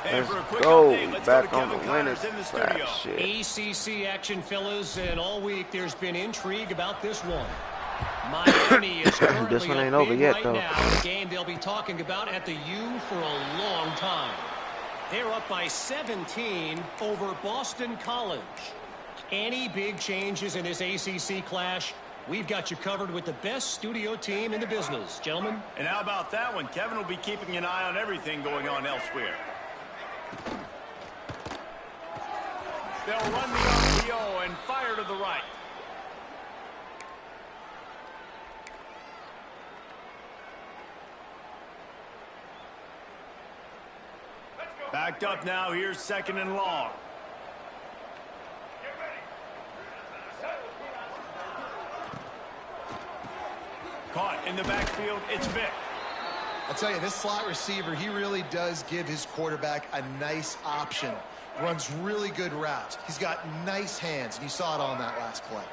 And for a quick update, let's go to Kevin Connors in the studio. ACC action, fellas, and all week there's been intrigue about this one. Miami is currently this one ain't up over big yet, right though. now. A game they'll be talking about at the U for a long time. They're up by 17 over Boston College. Any big changes in this ACC clash? We've got you covered with the best studio team in the business, gentlemen. And how about that one? Kevin will be keeping an eye on everything going on elsewhere. They'll run the RPO and fire to the right. Backed up now. Here's 2nd and long. Caught in the backfield. It's Vic. I'll tell you, this slot receiver, he really does give his quarterback a nice option. Runs really good routes. He's got nice hands, and you saw it on that last play.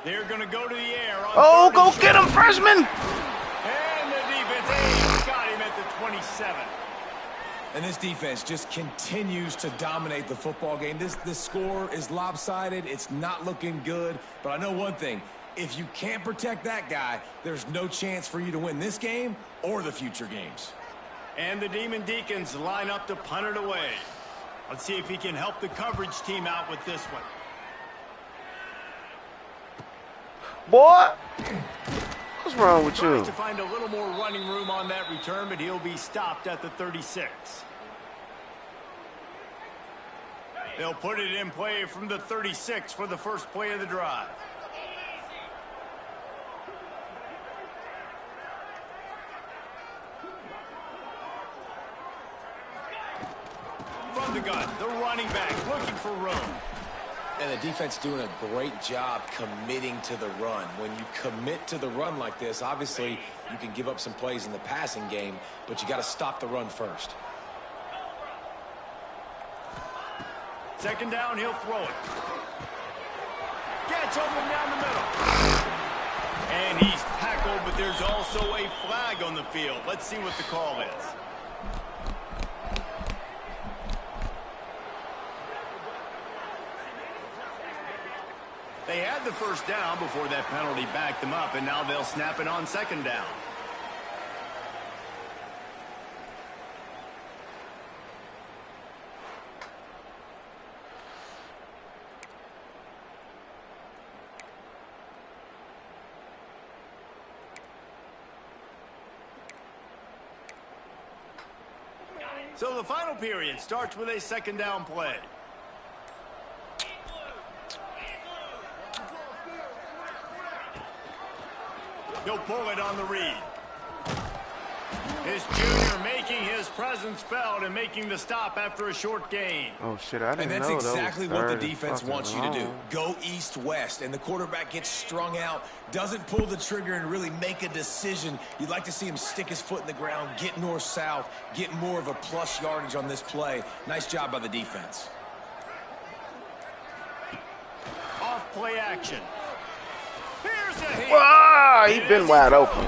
They're going to go to the air. Oh, go get him, freshman! And the defense got him at the 27. And this defense just continues to dominate the football game. This score is lopsided. It's not looking good. But I know one thing. If you can't protect that guy, there's no chance for you to win this game or the future games. And the Demon Deacons line up to punt it away. Let's see if he can help the coverage team out with this one. Boy, what's wrong with you? Tries to find a little more running room on that return, but he'll be stopped at the 36. They'll put it in play from the 36 for the first play of the drive. From the gun, the running back looking for room. And the defense doing a great job committing to the run. When you commit to the run like this, obviously you can give up some plays in the passing game, but you got to stop the run first. 2nd down, he'll throw it. Gets open down the middle. And he's tackled, but there's also a flag on the field. Let's see what the call is. They had the first down before that penalty backed them up, and now they'll snap it on 2nd down. So the final period starts with a 2nd down play. He'll pull it on the read. His junior making his presence felt and making the stop after a short gain. Oh, shit, I didn't know. And that's exactly what the defense fucking wants you to do. Go east-west, and the quarterback gets strung out, doesn't pull the trigger and really make a decision. You'd like to see him stick his foot in the ground, get north-south, get more of a plus yardage on this play. Nice job by the defense. Off play action. Here's a hit. Ah, he been wide open,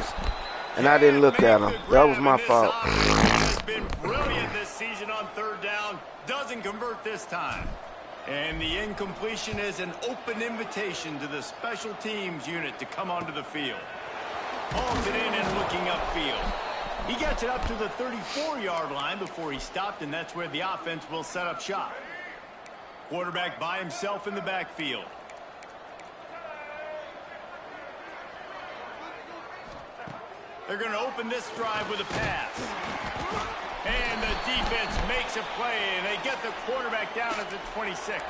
and I didn't look at him. That was my fault. Has been brilliant this season on 3rd down. Doesn't convert this time. And the incompletion is an open invitation to the special teams unit to come onto the field. Hauls it in and looking upfield. He gets it up to the 34-yard line before he stopped, and that's where the offense will set up shop. Quarterback by himself in the backfield. They're going to open this drive with a pass. And the defense makes a play, and they get the quarterback down at the 26.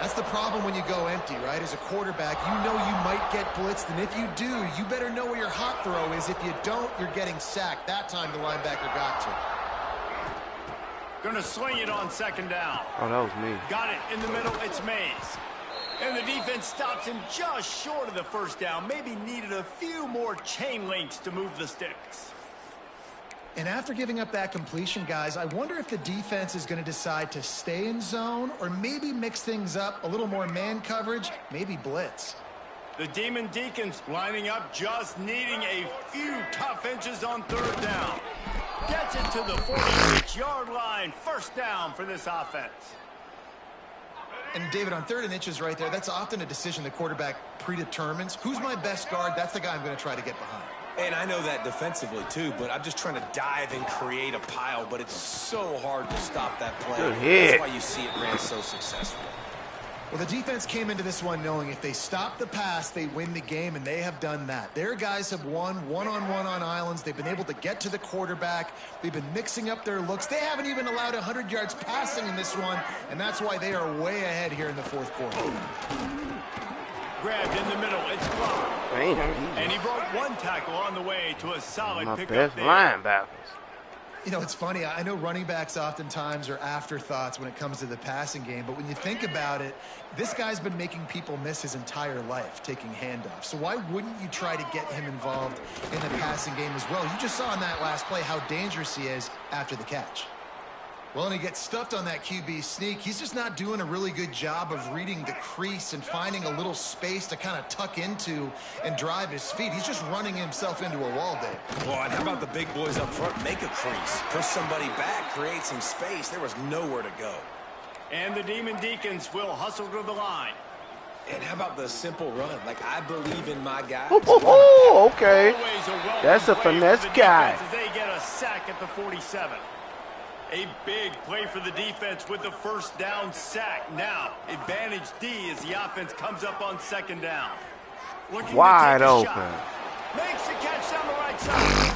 That's the problem when you go empty, right? As a quarterback, you know you might get blitzed, and if you do, you better know where your hot throw is. If you don't, you're getting sacked. That time the linebacker got to. Going to swing it on 2nd down. Oh, that was me. Got it in the middle. It's Mays. And the defense stops him just short of the 1st down. Maybe needed a few more chain links to move the sticks. And after giving up that completion, guys, I wonder if the defense is going to decide to stay in zone or maybe mix things up, a little more man coverage, maybe blitz. The Demon Deacons lining up, just needing a few tough inches on 3rd down. Gets it to the 46-yard line. 1st down for this offense. And, David, on 3rd and inches right there, that's often a decision the quarterback predetermines. Who's my best guard? That's the guy I'm going to try to get behind. And I know that defensively, too, but I'm just trying to dive and create a pile, but it's so hard to stop that play. Good hit. That's why you see it ran so successful. Well, the defense came into this one knowing if they stop the pass, they win the game, and they have done that. Their guys have won one-on-one on islands. They've been able to get to the quarterback. They've been mixing up their looks. They haven't even allowed 100 yards passing in this one, and that's why they are way ahead here in the 4th quarter. Grabbed in the middle. It's blocked. And he broke one tackle on the way to a solid pickup there. Linebackers. You know, it's funny. I know running backs oftentimes are afterthoughts when it comes to the passing game, but when you think about it, this guy's been making people miss his entire life, taking handoffs. So why wouldn't you try to get him involved in the passing game as well? You just saw in that last play how dangerous he is after the catch. Well, and he gets stuffed on that QB sneak. He's just not doing a really good job of reading the crease and finding a little space to kind of tuck into and drive his feet. He's just running himself into a wall, Dave. Well, and how about the big boys up front? Make a crease. Push somebody back. Create some space. There was nowhere to go. And the Demon Deacons will hustle to the line. And how about the simple run? Like, I believe in my guys. Okay. That's a finesse guy. As they get a sack at the 47. A big play for the defense with the 1st down sack. Now, advantage D as the offense comes up on 2nd down. Looking wide to take a open. Shot. Makes the catch down the right side.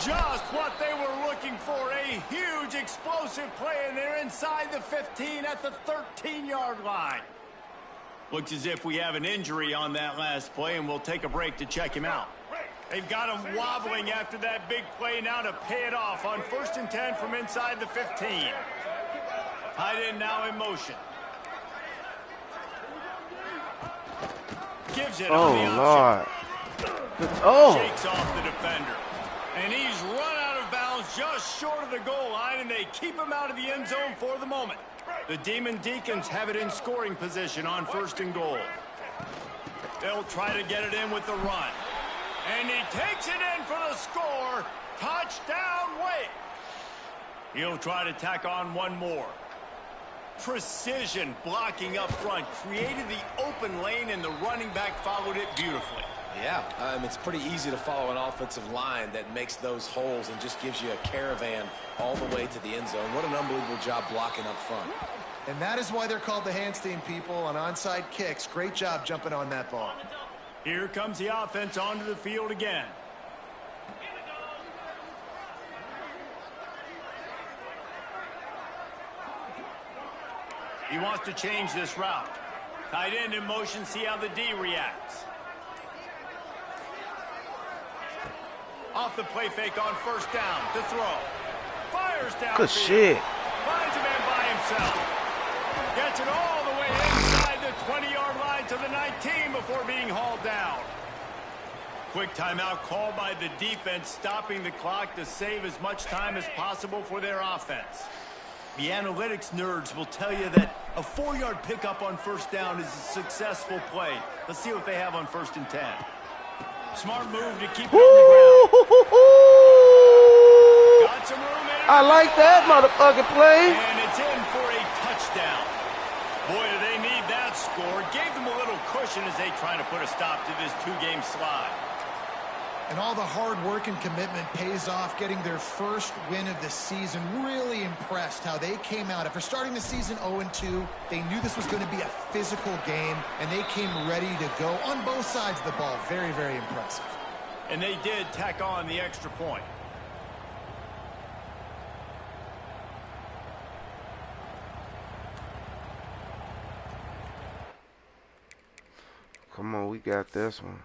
Just what they were looking for. A huge explosive play, and they're inside the 15 at the 13-yard line. Looks as if we have an injury on that last play, and we'll take a break to check him out. They've got him wobbling after that big play now to pay it off on 1st and 10 from inside the 15. Tight end now in motion. Gives it on the option. Lord. Shakes off the defender. And he's run out of bounds just short of the goal line, and they keep him out of the end zone for the moment. The Demon Deacons have it in scoring position on 1st and goal. They'll try to get it in with the run. And he takes it in for the score. Touchdown, Wake. He'll try to tack on one more. Precision blocking up front. Created the open lane, and the running back followed it beautifully. Yeah, it's pretty easy to follow an offensive line that makes those holes and just gives you a caravan all the way to the end zone. What an unbelievable job blocking up front. And that is why they're called the Handstein people on onside kicks. Great job jumping on that ball. Here comes the offense onto the field again. He wants to change this route. Tight end in motion, see how the D reacts. Off the play fake on 1st down to throw. Fires down. Good shit. Finds a man by himself. Gets it all the way inside the 20-yard line to the 19 before being hauled down. Quick timeout called by the defense, stopping the clock to save as much time as possible for their offense. The analytics nerds will tell you that a 4-yard pickup on 1st down is a successful play. Let's see what they have on 1st and 10. Smart move to keep it on the ground. Got some room in it. I like that motherfucking play. And it's in for a touchdown. Boy, do they need that score. Gave them a little cushion as they try to put a stop to this 2-game slide. And all the hard work and commitment pays off, getting their 1st win of the season. Really impressed how they came out. After starting the season 0-2, they knew this was going to be a physical game, and they came ready to go on both sides of the ball. Very, very impressive. And they did tack on the extra point. Come on, we got this one.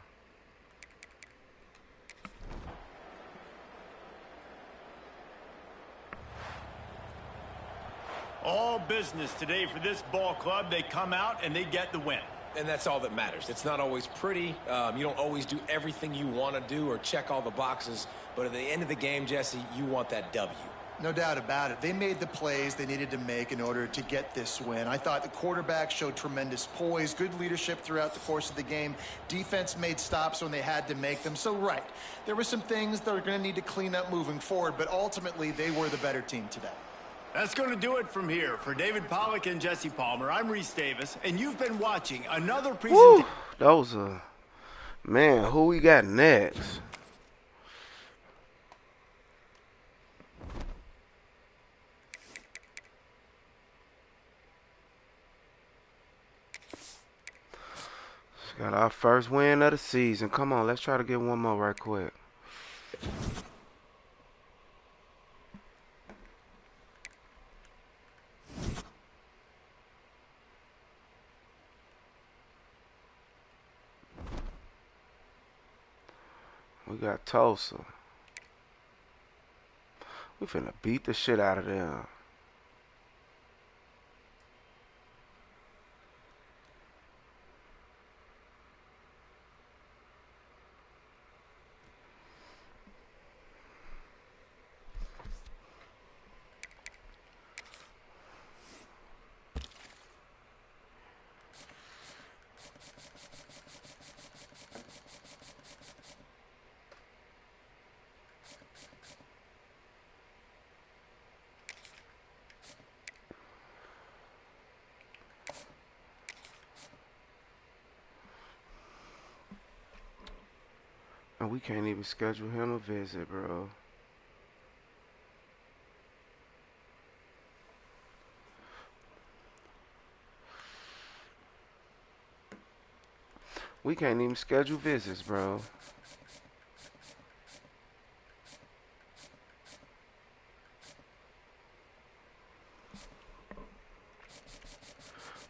All business today for this ball club. They come out and they get the win. And that's all that matters. It's not always pretty. You don't always do everything you want to do or check all the boxes. But at the end of the game, Jesse, you want that W. No doubt about it. They made the plays they needed to make in order to get this win. I thought the quarterback showed tremendous poise, good leadership throughout the course of the game. Defense made stops when they had to make them. So, right, there were some things that are going to need to clean up moving forward, but ultimately they were the better team today. That's going to do it from here. For David Pollack and Jesse Palmer, I'm Reese Davis, and you've been watching another Woo! presentation. Those man, who we got next? Got our first win of the season. Come on, let's try to get one more right quick. We got Tulsa. We finna beat the shit out of them. And we can't even schedule him a visit, bro. We can't even schedule visits, bro.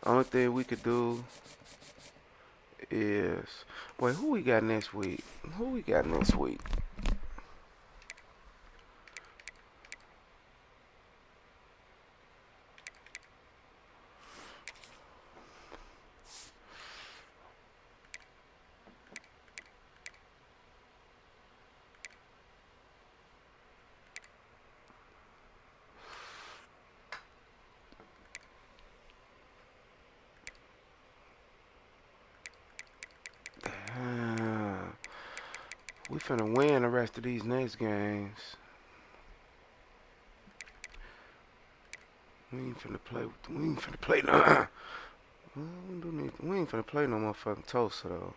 Only thing we could do is... Wait, who we got next week? Who we got next week? Damn. We finna win the rest of these next games. We ain't finna play. We ain't finna play no. We ain't finna play no motherfucking Tulsa though.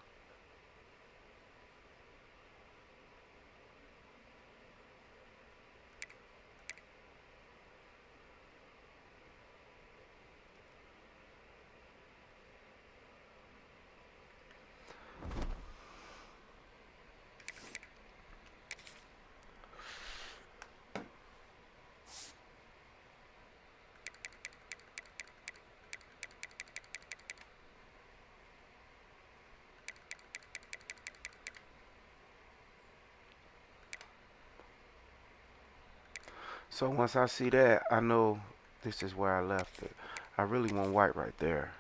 So once I see that, I know this is where I left it. I really want white right there.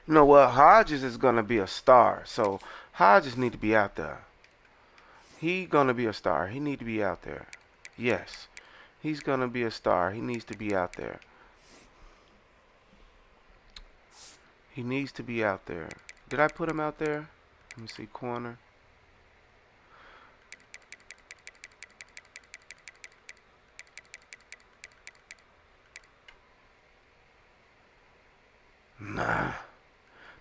You know what? Hodges is gonna be a star, so Hodges need to be out there. He gonna be a star. He need to be out there. Yes, he's gonna be a star. He needs to be out there. He needs to be out there. Did I put him out there? Let me see, corner. Nah.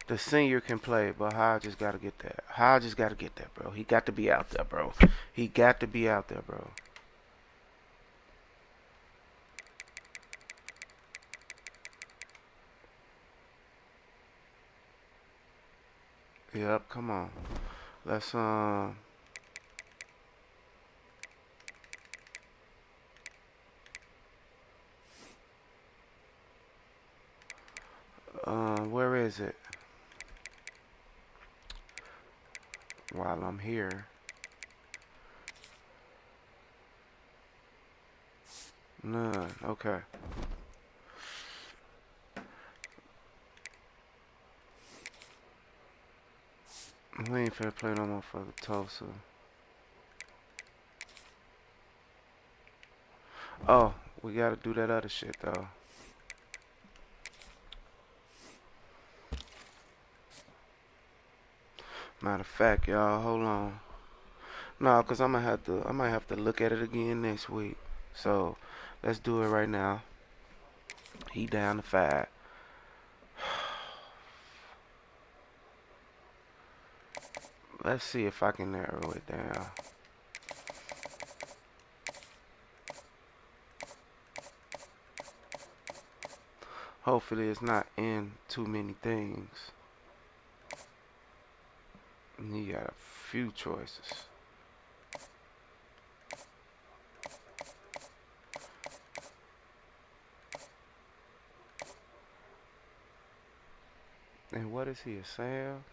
The senior can play, but Hodges got to get that. Hodges got to get that, bro. He got to be out there, bro. He got to be out there, bro. Yep, come on. Let's where is it? While I'm here. None. Okay. We ain't finna play no motherfucking Tulsa. Oh, we gotta do that other shit though. Matter of fact, y'all, hold on. No, cause I might have to look at it again next week. So let's do it right now. He down to 5. Let's see if I can narrow it down. Hopefully it's not in too many things. And he got a few choices. And what is he, a Sam?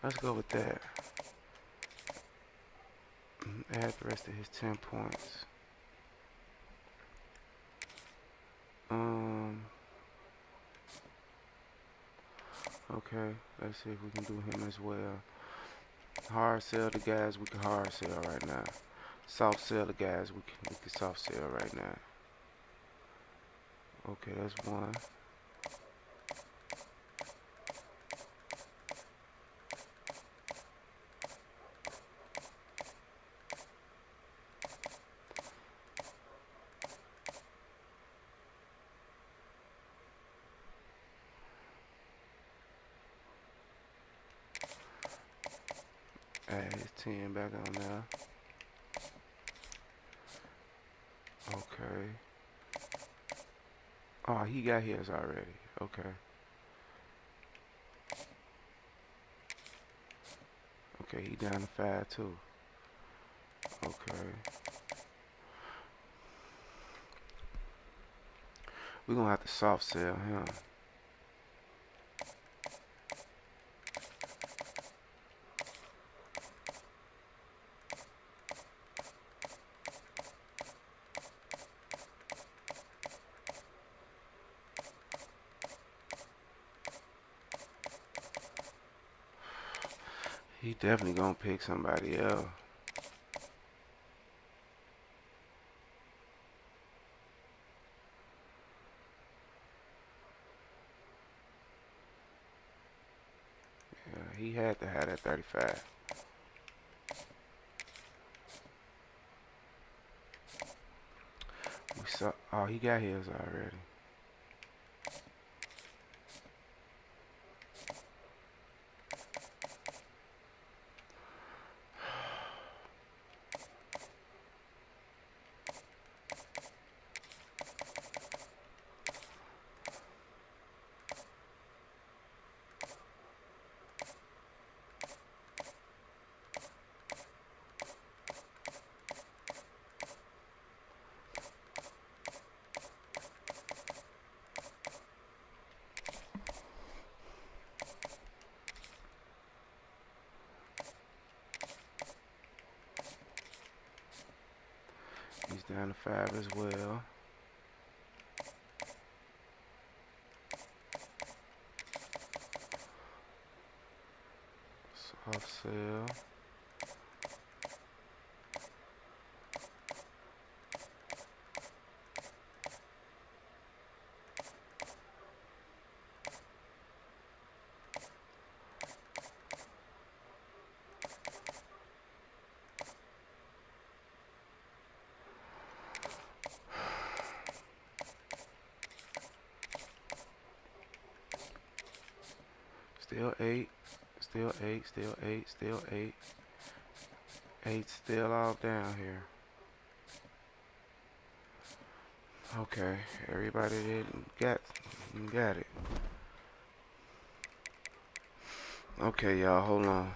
Let's go with that. Add the rest of his 10 points. Okay, let's see if we can do him as well. Hard sell the guys we can hard sell right now. Soft sell the guys we can soft sell right now. Okay, that's one. Add his 10 back on there. Okay. Oh, he got his already. Okay. Okay, he down to 5 too. Okay. We're gonna have to soft sell him. He definitely gonna pick somebody else. Yeah, he had to have that 35. We saw. Oh, he got his already. He's down to 5 as well. Soft sell. Still 8. Still 8. Still 8. Still 8. 8 still all down here. Okay, everybody didn't got it. Okay, y'all, hold on.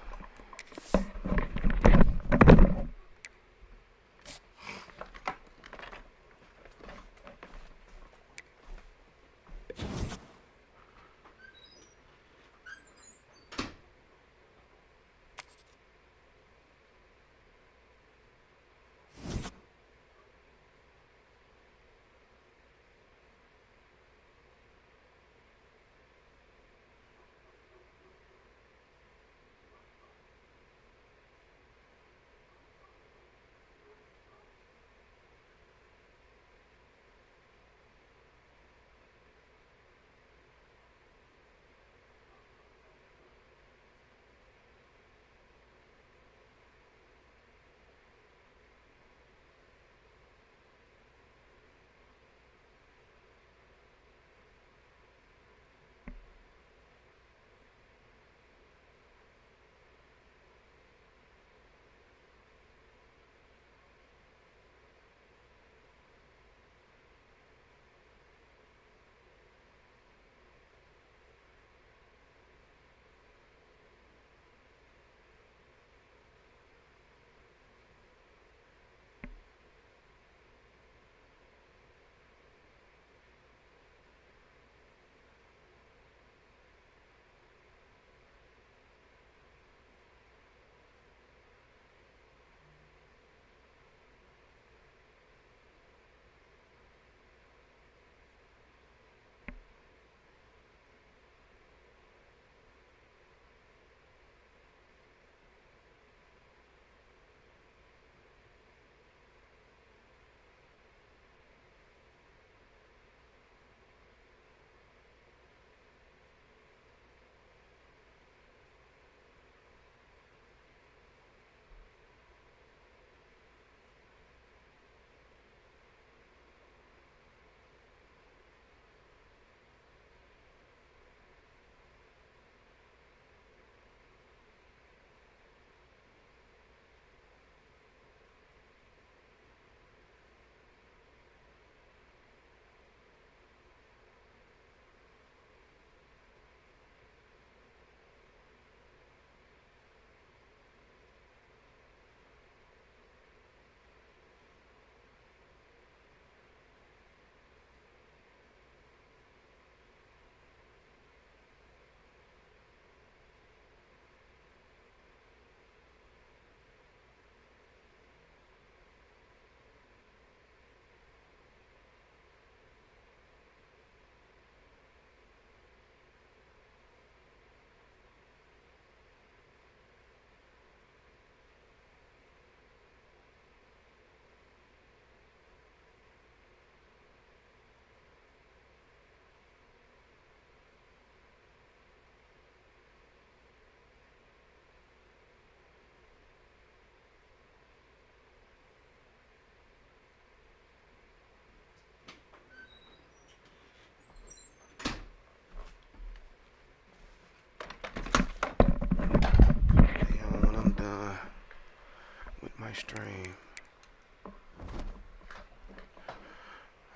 stream.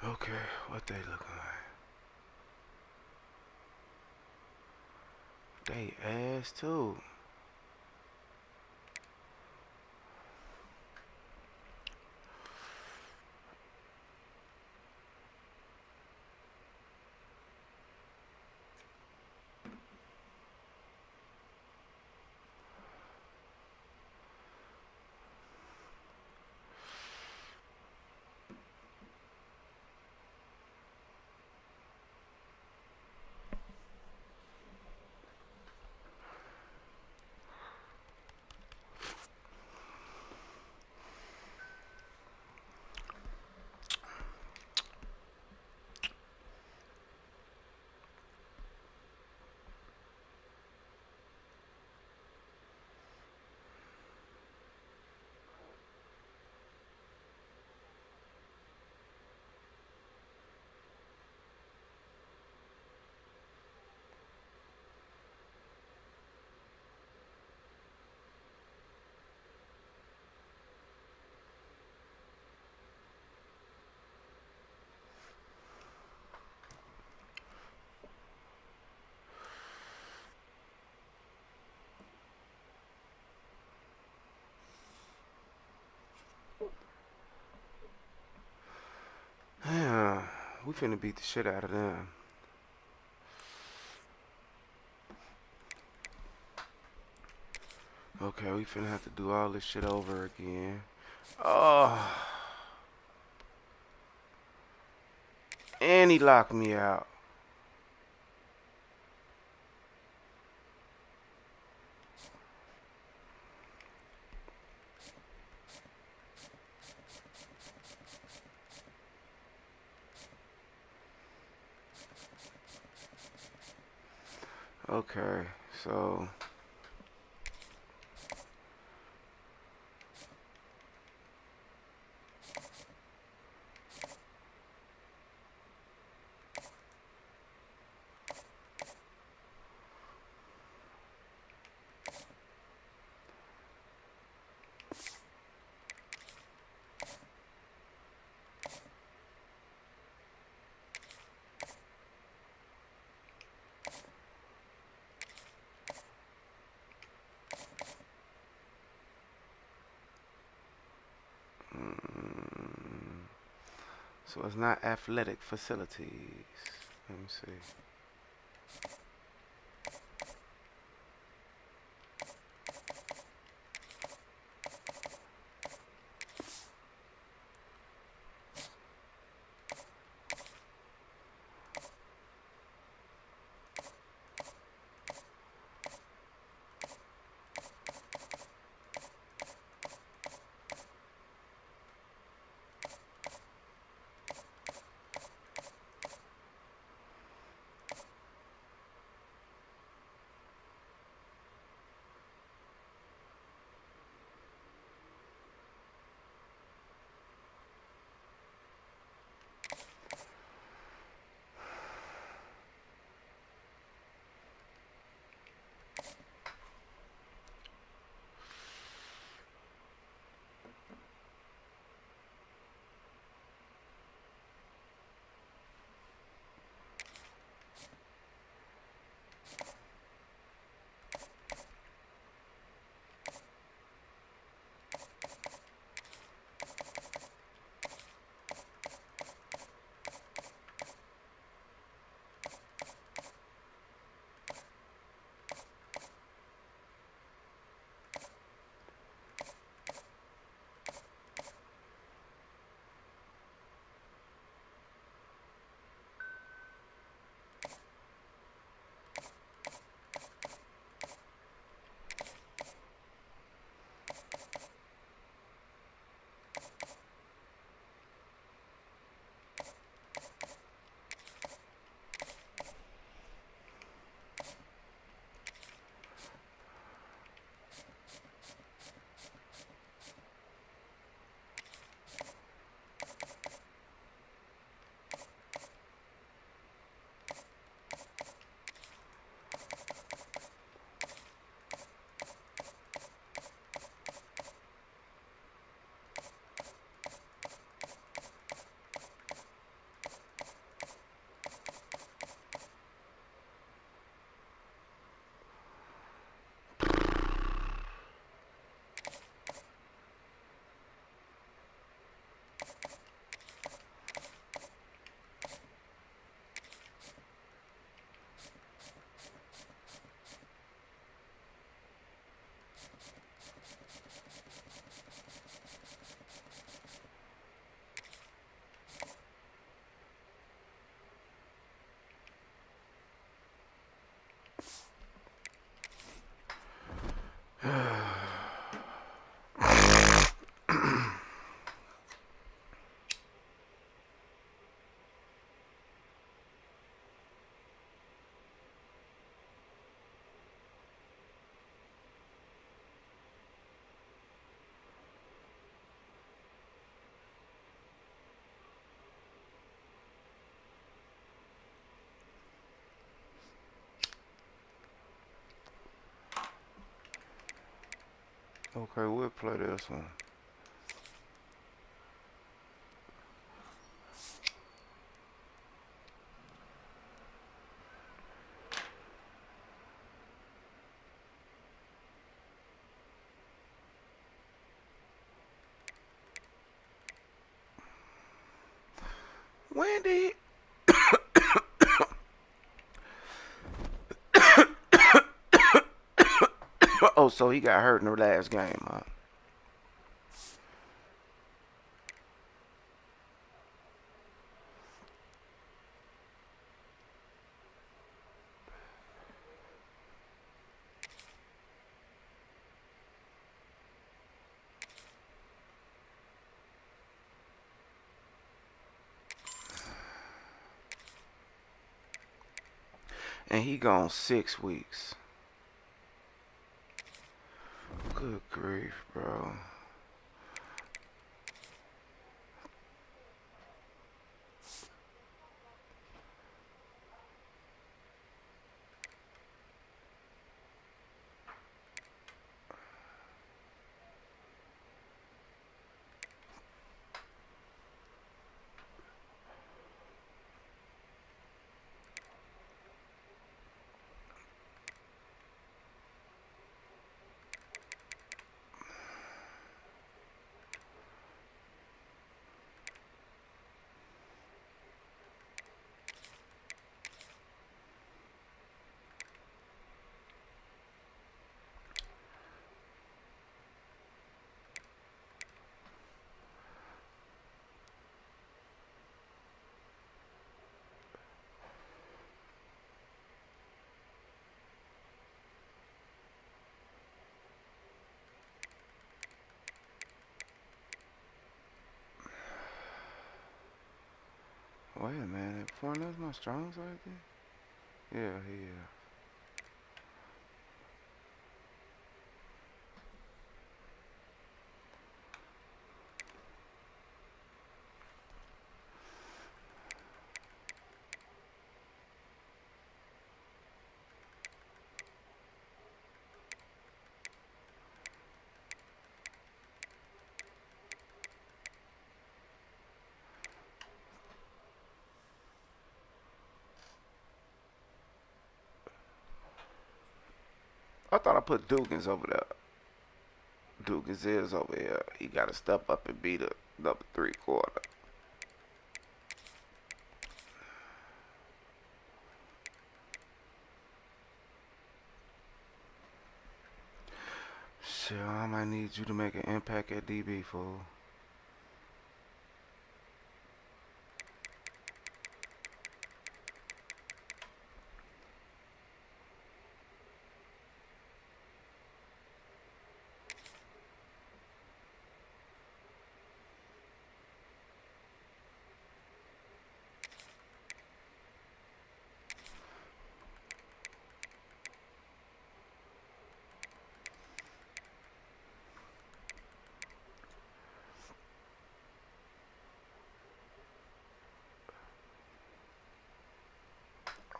Okay, what they looking like? They ass too. Yeah, we finna beat the shit out of them. Okay, we finna have to do all this shit over again. Oh, and he locked me out. Okay, so so it's not athletic facilities. Let me see. Okay, we'll play this one. Wendy. Oh, so he got hurt in the last game, huh? And he gone 6 weeks. Good grief, bro. Wait a minute. Fournette's my strong side there? Yeah, he is. I thought I put Dugans over there. Dugans is over here. He got to step up and be the number 3 quarter. Shit, I might need you to make an impact at DB, fool.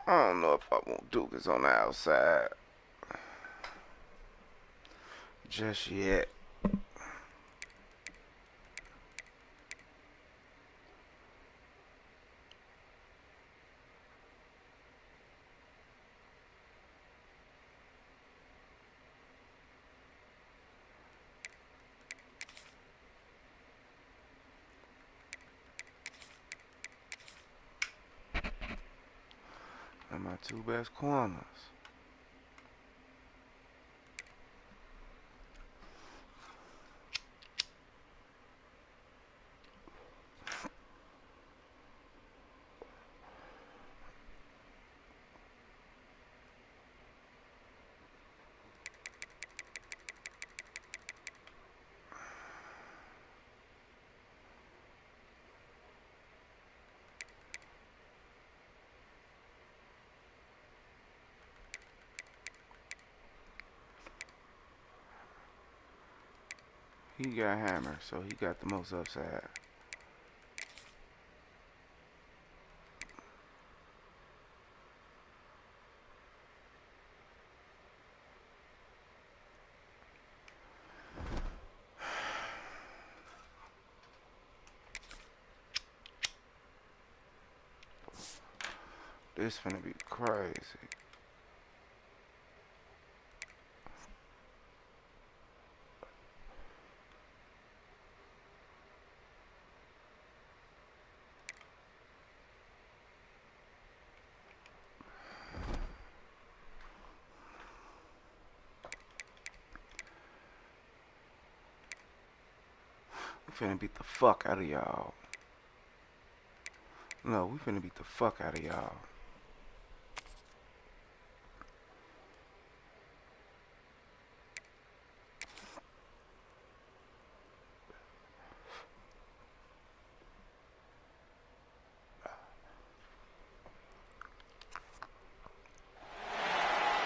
I don't know if I want Dugans on the outside just yet. And my 2 best corners. He got hammer, so he got the most upside. It's finna be crazy. We finna beat the fuck out of y'all. No, we finna beat the fuck out of y'all.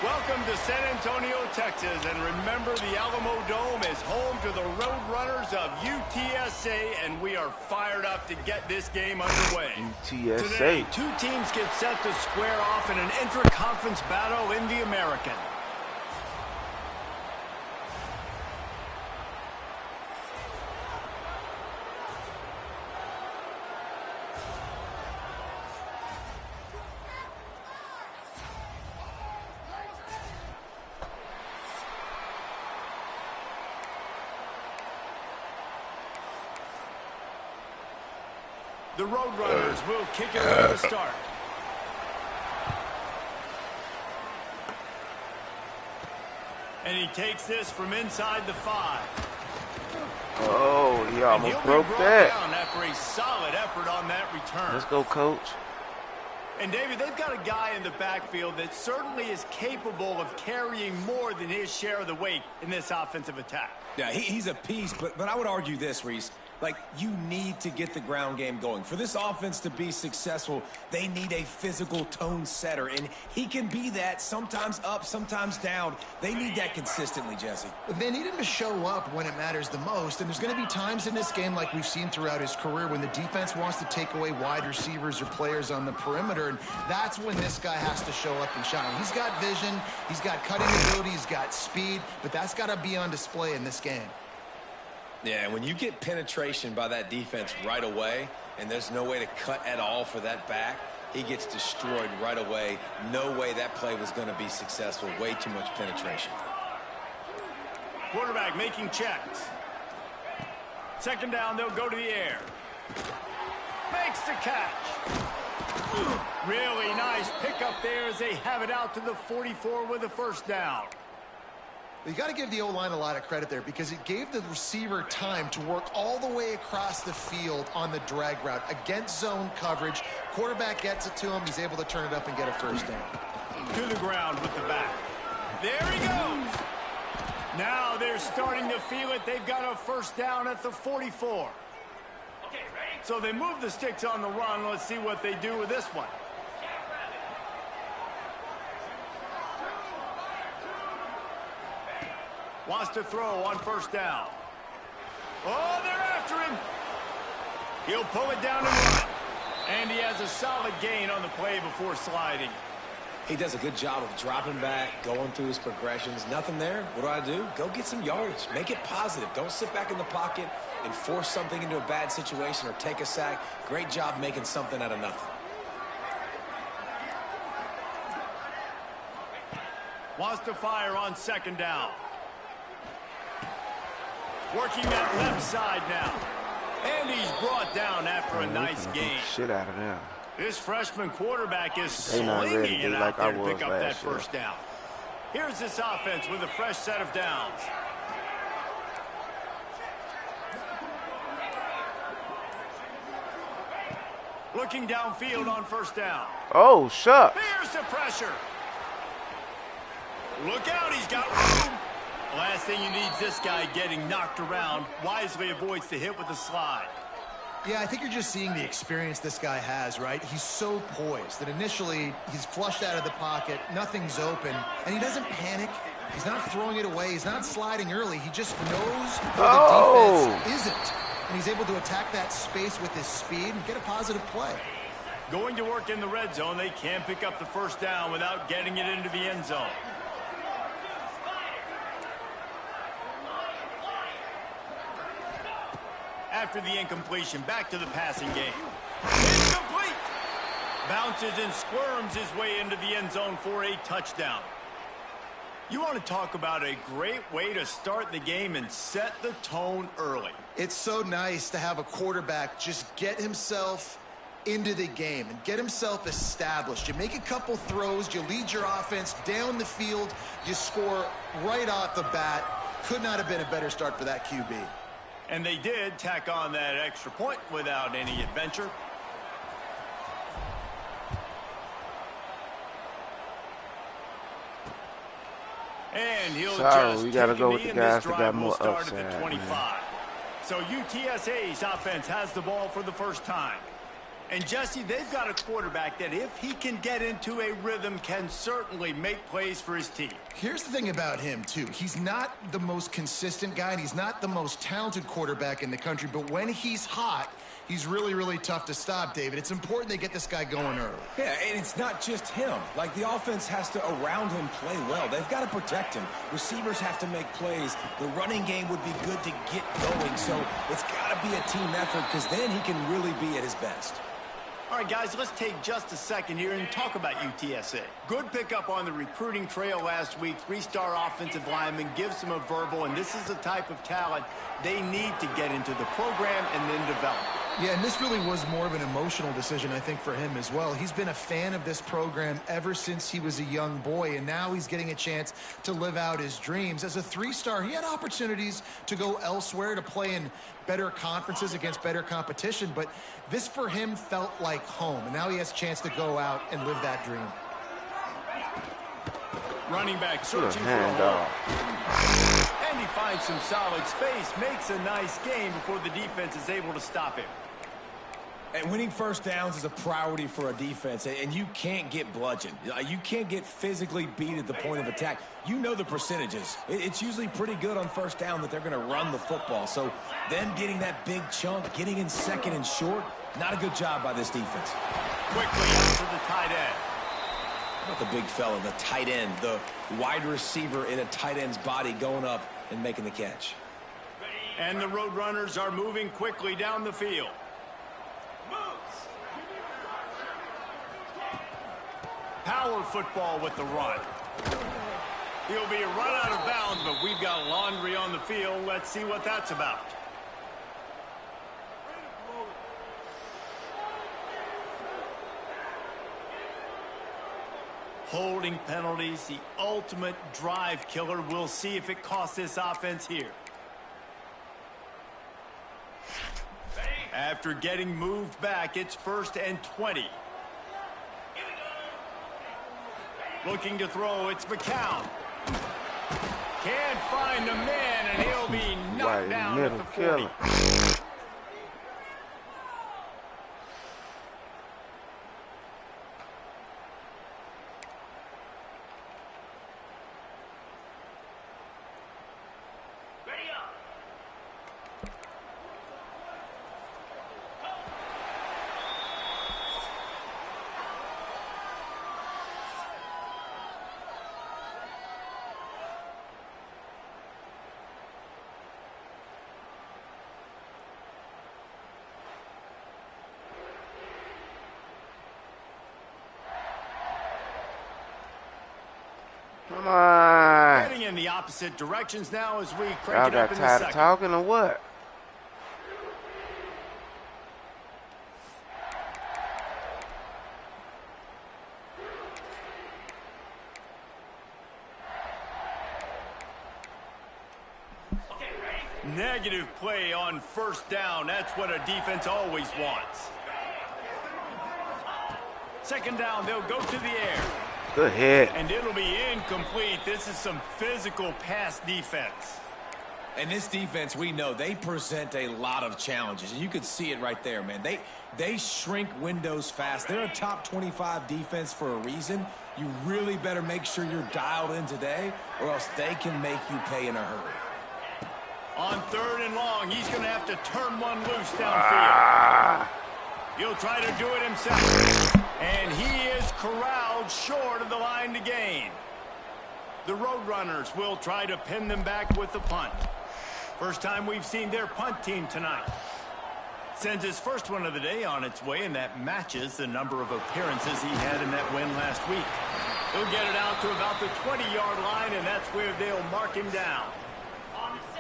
Welcome to San Antonio, Texas, and remember the Alamo Dome is home to the Roadrunners of UTSA, and we are fired up to get this game underway. UTSA. Today, two teams get set to square off in an intra-conference battle in the American. The Roadrunners will kick it off to start. And he takes this from inside the 5. Oh, he almost broke brought that. Down after a solid effort on that return. Let's go, coach. And, David, they've got a guy in the backfield that certainly is capable of carrying more than his share of the weight in this offensive attack. Yeah, he's a piece, but I would argue this, Reese. Like, you need to get the ground game going. For this offense to be successful, they need a physical tone setter, and he can be that, sometimes up, sometimes down. They need that consistently, Jesse. They need him to show up when it matters the most, and there's going to be times in this game like we've seen throughout his career when the defense wants to take away wide receivers or players on the perimeter, and that's when this guy has to show up and shine. He's got vision, he's got cutting ability, he's got speed, but that's got to be on display in this game. Yeah, when you get penetration by that defense right away, and there's no way to cut at all for that back, he gets destroyed right away. No way that play was going to be successful. Way too much penetration. Quarterback making checks. Second down, they'll go to the air. Makes the catch. Really nice pickup there as they have it out to the 44 with a first down. You got to give the O-line a lot of credit there because it gave the receiver time to work all the way across the field on the drag route against zone coverage. Quarterback gets it to him. He's able to turn it up and get a first down. To the ground with the back. There he goes. Now they're starting to feel it. They've got a first down at the 44. So they move the sticks on the run. Let's see what they do with this one. Wants to throw on first down. Oh, they're after him. He'll pull it down and run. And he has a solid gain on the play before sliding. He does a good job of dropping back, going through his progressions. Nothing there. What do? Go get some yardage. Make it positive. Don't sit back in the pocket and force something into a bad situation or take a sack. Great job making something out of nothing. Wants to fire on second down. Working that left side now. And he's brought down after a nice gain. Shit out of them. This freshman quarterback is slinging it out there to pick up that first down. Here's this offense with a fresh set of downs. Looking downfield on first down. Oh, shucks. Here's the pressure. Look out, he's got room. Last thing you need is this guy getting knocked around. Wisely avoids the hit with the slide. Yeah, I think you're just seeing the experience this guy has, right? He's so poised that initially he's flushed out of the pocket, nothing's open, and he doesn't panic. He's not throwing it away. He's not sliding early. He just knows where the defense isn't. And he's able to attack that space with his speed and get a positive play. Going to work in the red zone. They can't pick up the first down without getting it into the end zone. After the incompletion, back to the passing game. Incomplete! Bounces and squirms his way into the end zone for a touchdown. You want to talk about a great way to start the game and set the tone early. It's so nice to have a quarterback just get himself into the game and get himself established. You make a couple throws, you lead your offense down the field, you score right off the bat. Could not have been a better start for that QB. And they did tack on that extra point without any adventure. And he'll just we got to go with the guys that got more start upside. At the 25. Man. So UTSA's offense has the ball for the first time. And Jesse, they've got a quarterback that if he can get into a rhythm can certainly make plays for his team. Here's the thing about him, too. He's not the most consistent guy, and he's not the most talented quarterback in the country, but when he's hot, he's really, really tough to stop, David. It's important they get this guy going early. Yeah, and it's not just him. Like, the offense has to, around him, play well. They've got to protect him. Receivers have to make plays. The running game would be good to get going, so it's got to be a team effort because then he can really be at his best. All right, guys, let's take just a second here and talk about UTSA. Good pickup on the recruiting trail last week. 3-star offensive lineman gives them a verbal, and this is the type of talent they need to get into the program and then develop. Yeah, and this really was more of an emotional decision, I think, for him as well. He's been a fan of this program ever since he was a young boy, and now he's getting a chance to live out his dreams. As a 3-star, he had opportunities to go elsewhere, to play in better conferences against better competition, but this for him felt like home, and now he has a chance to go out and live that dream. Running back searching for a hole. And he finds some solid space, makes a nice gain before the defense is able to stop him. And winning first downs is a priority for a defense, and you can't get bludgeoned. You can't get physically beat at the point of attack. You know the percentages. It's usually pretty good on first down that they're going to run the football. So them getting that big chunk, getting in second and short, not a good job by this defense. Quickly out to the tight end. How about the big fella, the tight end, the wide receiver in a tight end's body going up and making the catch. And the Roadrunners are moving quickly down the field. Power football with the run. He'll be run out of bounds, but we've got laundry on the field. Let's see what that's about. Holding penalties, the ultimate drive killer. We'll see if it costs this offense here. After getting moved back, it's 1st and 20. Looking to throw, it's McCown. Can't find the man, and he'll be knocked down at the 40. Come on. Heading in the opposite directions now as we Y'all crank it up got in the tired second. of talking or what? Negative play on 1st down. That's what a defense always wants. 2nd down, they'll go to the air. Good hit. And it'll be incomplete. This is some physical pass defense. And this defense, we know, they present a lot of challenges. And you can see it right there, man. They shrink windows fast. They're a top 25 defense for a reason. You really better make sure you're dialed in today, or else they can make you pay in a hurry. On 3rd and long, he's going to have to turn one loose downfield. He'll try to do it himself. And he is corralled short of the line to gain. The Roadrunners will try to pin them back with the punt. First time we've seen their punt team tonight. Sends his first one of the day on its way, and that matches the number of appearances he had in that win last week. He'll get it out to about the 20-yard line, and that's where they'll mark him down.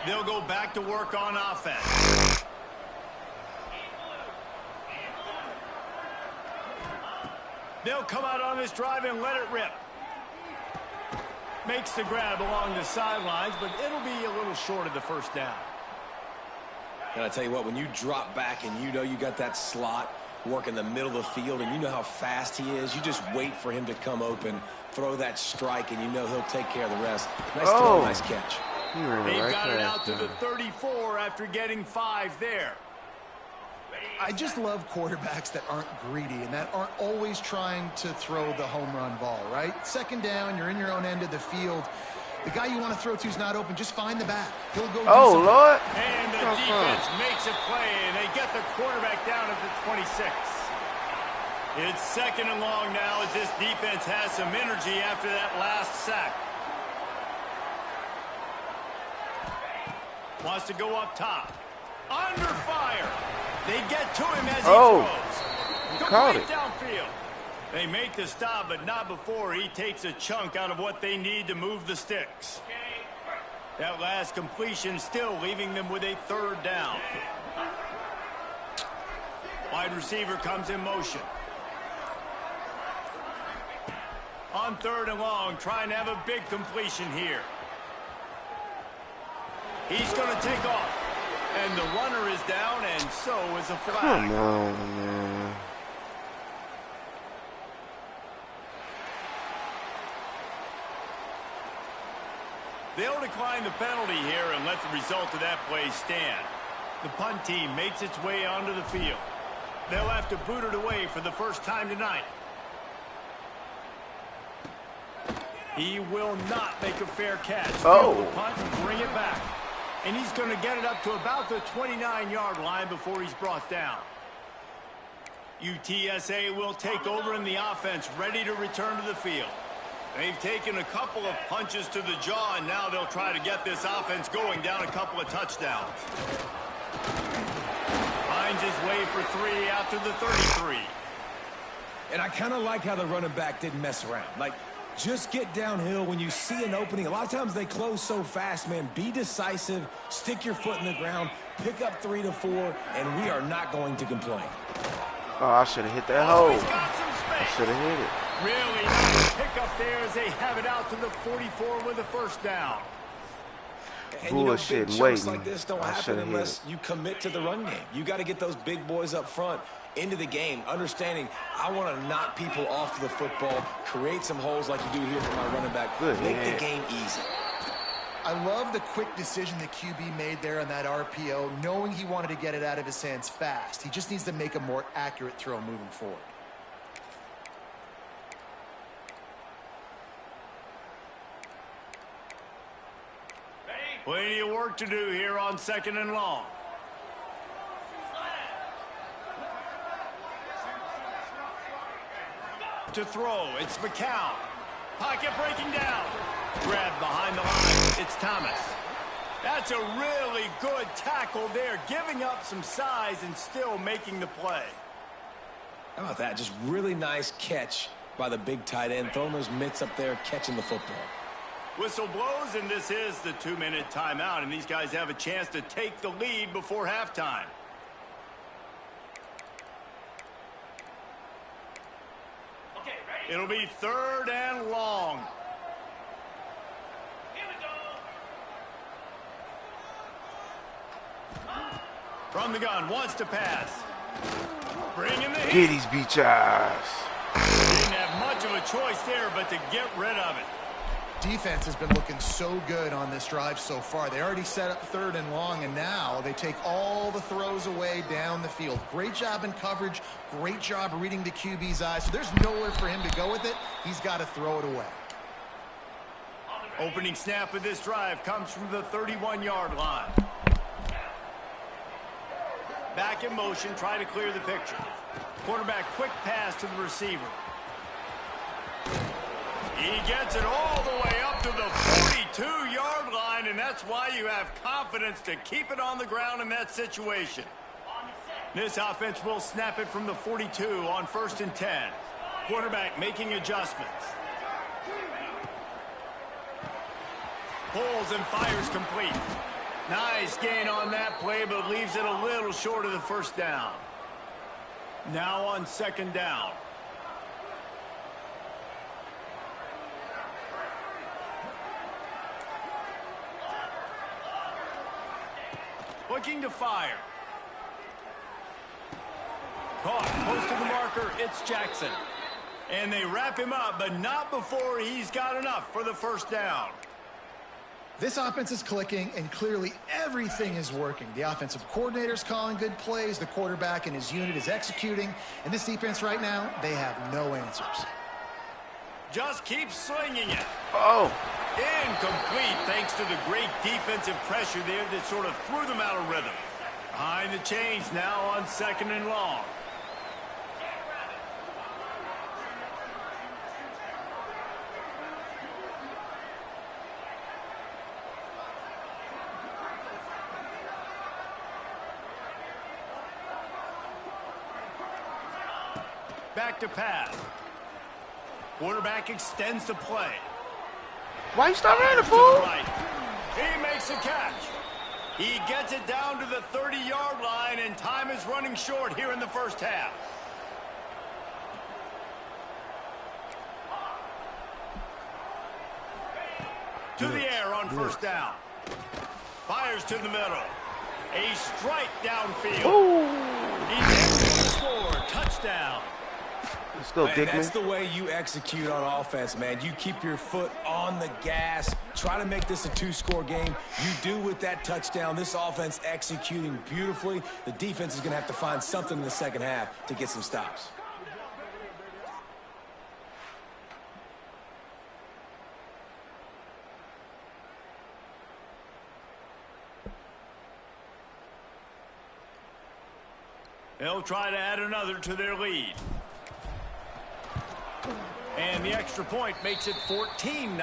They'll go back to work on offense. They'll come out on this drive and let it rip. Makes the grab along the sidelines, but it'll be a little short of the first down. And I tell you what, when you drop back and you know you got that slot work in the middle of the field and you know how fast he is, you just wait for him to come open, throw that strike, and you know he'll take care of the rest. Nice throw, nice catch. They've got it out to the 34 after getting 5 there. I just love quarterbacks that aren't greedy and that aren't always trying to throw the home run ball, right? Second down, you're in your own end of the field. The guy you want to throw to is not open. Just find the back. He'll go. Oh, Lord. And the defense makes a play, and they get the quarterback down at the 26. It's second and long now as this defense has some energy after that last sack. Wants to go up top. Under fire. They get to him as he throws. Caught it. Downfield. They make the stop, but not before he takes a chunk out of what they need to move the sticks. That last completion still leaving them with a third down. Wide receiver comes in motion. On third and long, trying to have a big completion here. He's going to take off. And the runner is down, and so is a flag. Come on, man. They'll decline the penalty here and let the result of that play stand. The punt team makes its way onto the field. They'll have to boot it away for the first time tonight. He will not make a fair catch. Field the punt and bring it back. And he's going to get it up to about the 29-yard line before he's brought down. UTSA will take over in the offense, ready to return to the field. They've taken a couple of punches to the jaw, and now they'll try to get this offense going down a couple of touchdowns. Finds his way for 3 out to the 33. And I kind of like how the running back didn't mess around. Like, just get downhill when you see an opening. A lot of times they close so fast, man. Be decisive, stick your foot in the ground, pick up 3 to 4, and we are not going to complain. Oh, I should have hit that hole. I should have hit it. Really nice pick up there as they have it out to the 44 with a first down. And bullshit, big chunks like this don't happen unless you commit to the run game. You got to get those big boys up front into the game, understanding I want to knock people off the football, create some holes like you do here for my running back, make the game easy. I love the quick decision the QB made there on that RPO, knowing he wanted to get it out of his hands fast. He just needs to make a more accurate throw moving forward. Plenty of work to do here on second and long. To throw, it's McCown. Pocket breaking down. Grab behind the line, it's Thomas. That's a really good tackle there, giving up some size and still making the play. How about that? Just really nice catch by the big tight end, throwing those mitts up there, catching the football. Whistle blows, and this is the 2-minute timeout, and these guys have a chance to take the lead before halftime. Okay, ready? It'll be third and long. Here we go. From the gun, wants to pass. Bringing the heat. Get these beach eyes. Didn't have much of a choice there, but to get rid of it. Defense has been looking so good on this drive so far. They already set up third and long, and now they take all the throws away down the field. Great job in coverage. Great job reading the QB's eyes. So there's nowhere for him to go with it. He's got to throw it away. Opening snap of this drive comes from the 31-yard line. Back in motion, try to clear the picture. Quarterback quick pass to the receiver. He gets it all the way up to the 42-yard line, and that's why you have confidence to keep it on the ground in that situation. This offense will snap it from the 42 on 1st and 10. Quarterback making adjustments. Pulls and fires complete. Nice gain on that play, but leaves it a little short of the first down. Now on 2nd down. Looking to fire. Caught, close to the marker, it's Jackson. And they wrap him up, but not before he's got enough for the first down. This offense is clicking, and clearly everything is working. The offensive coordinator's calling good plays, the quarterback and his unit is executing, and this defense right now, they have no answers. Just keep slinging it. Oh. Incomplete thanks to the great defensive pressure there that sort of threw them out of rhythm. Behind the chains now on 2nd and long. Back to pass. Quarterback extends the play. Why you stop running, fool? Right. He makes a catch. He gets it down to the 30-yard line, and time is running short here in the first half. To the air on 1st down. Fires to the middle. A strike downfield. Ooh. He's able to score. Touchdown. Let's go, Man, Dickman. that's the way you execute on offense, man. You keep your foot on the gas. Try to make this a 2-score game. You do with that touchdown. This offense executing beautifully. The defense is going to have to find something in the second half to get some stops. They'll try to add another to their lead. And the extra point makes it 14-0.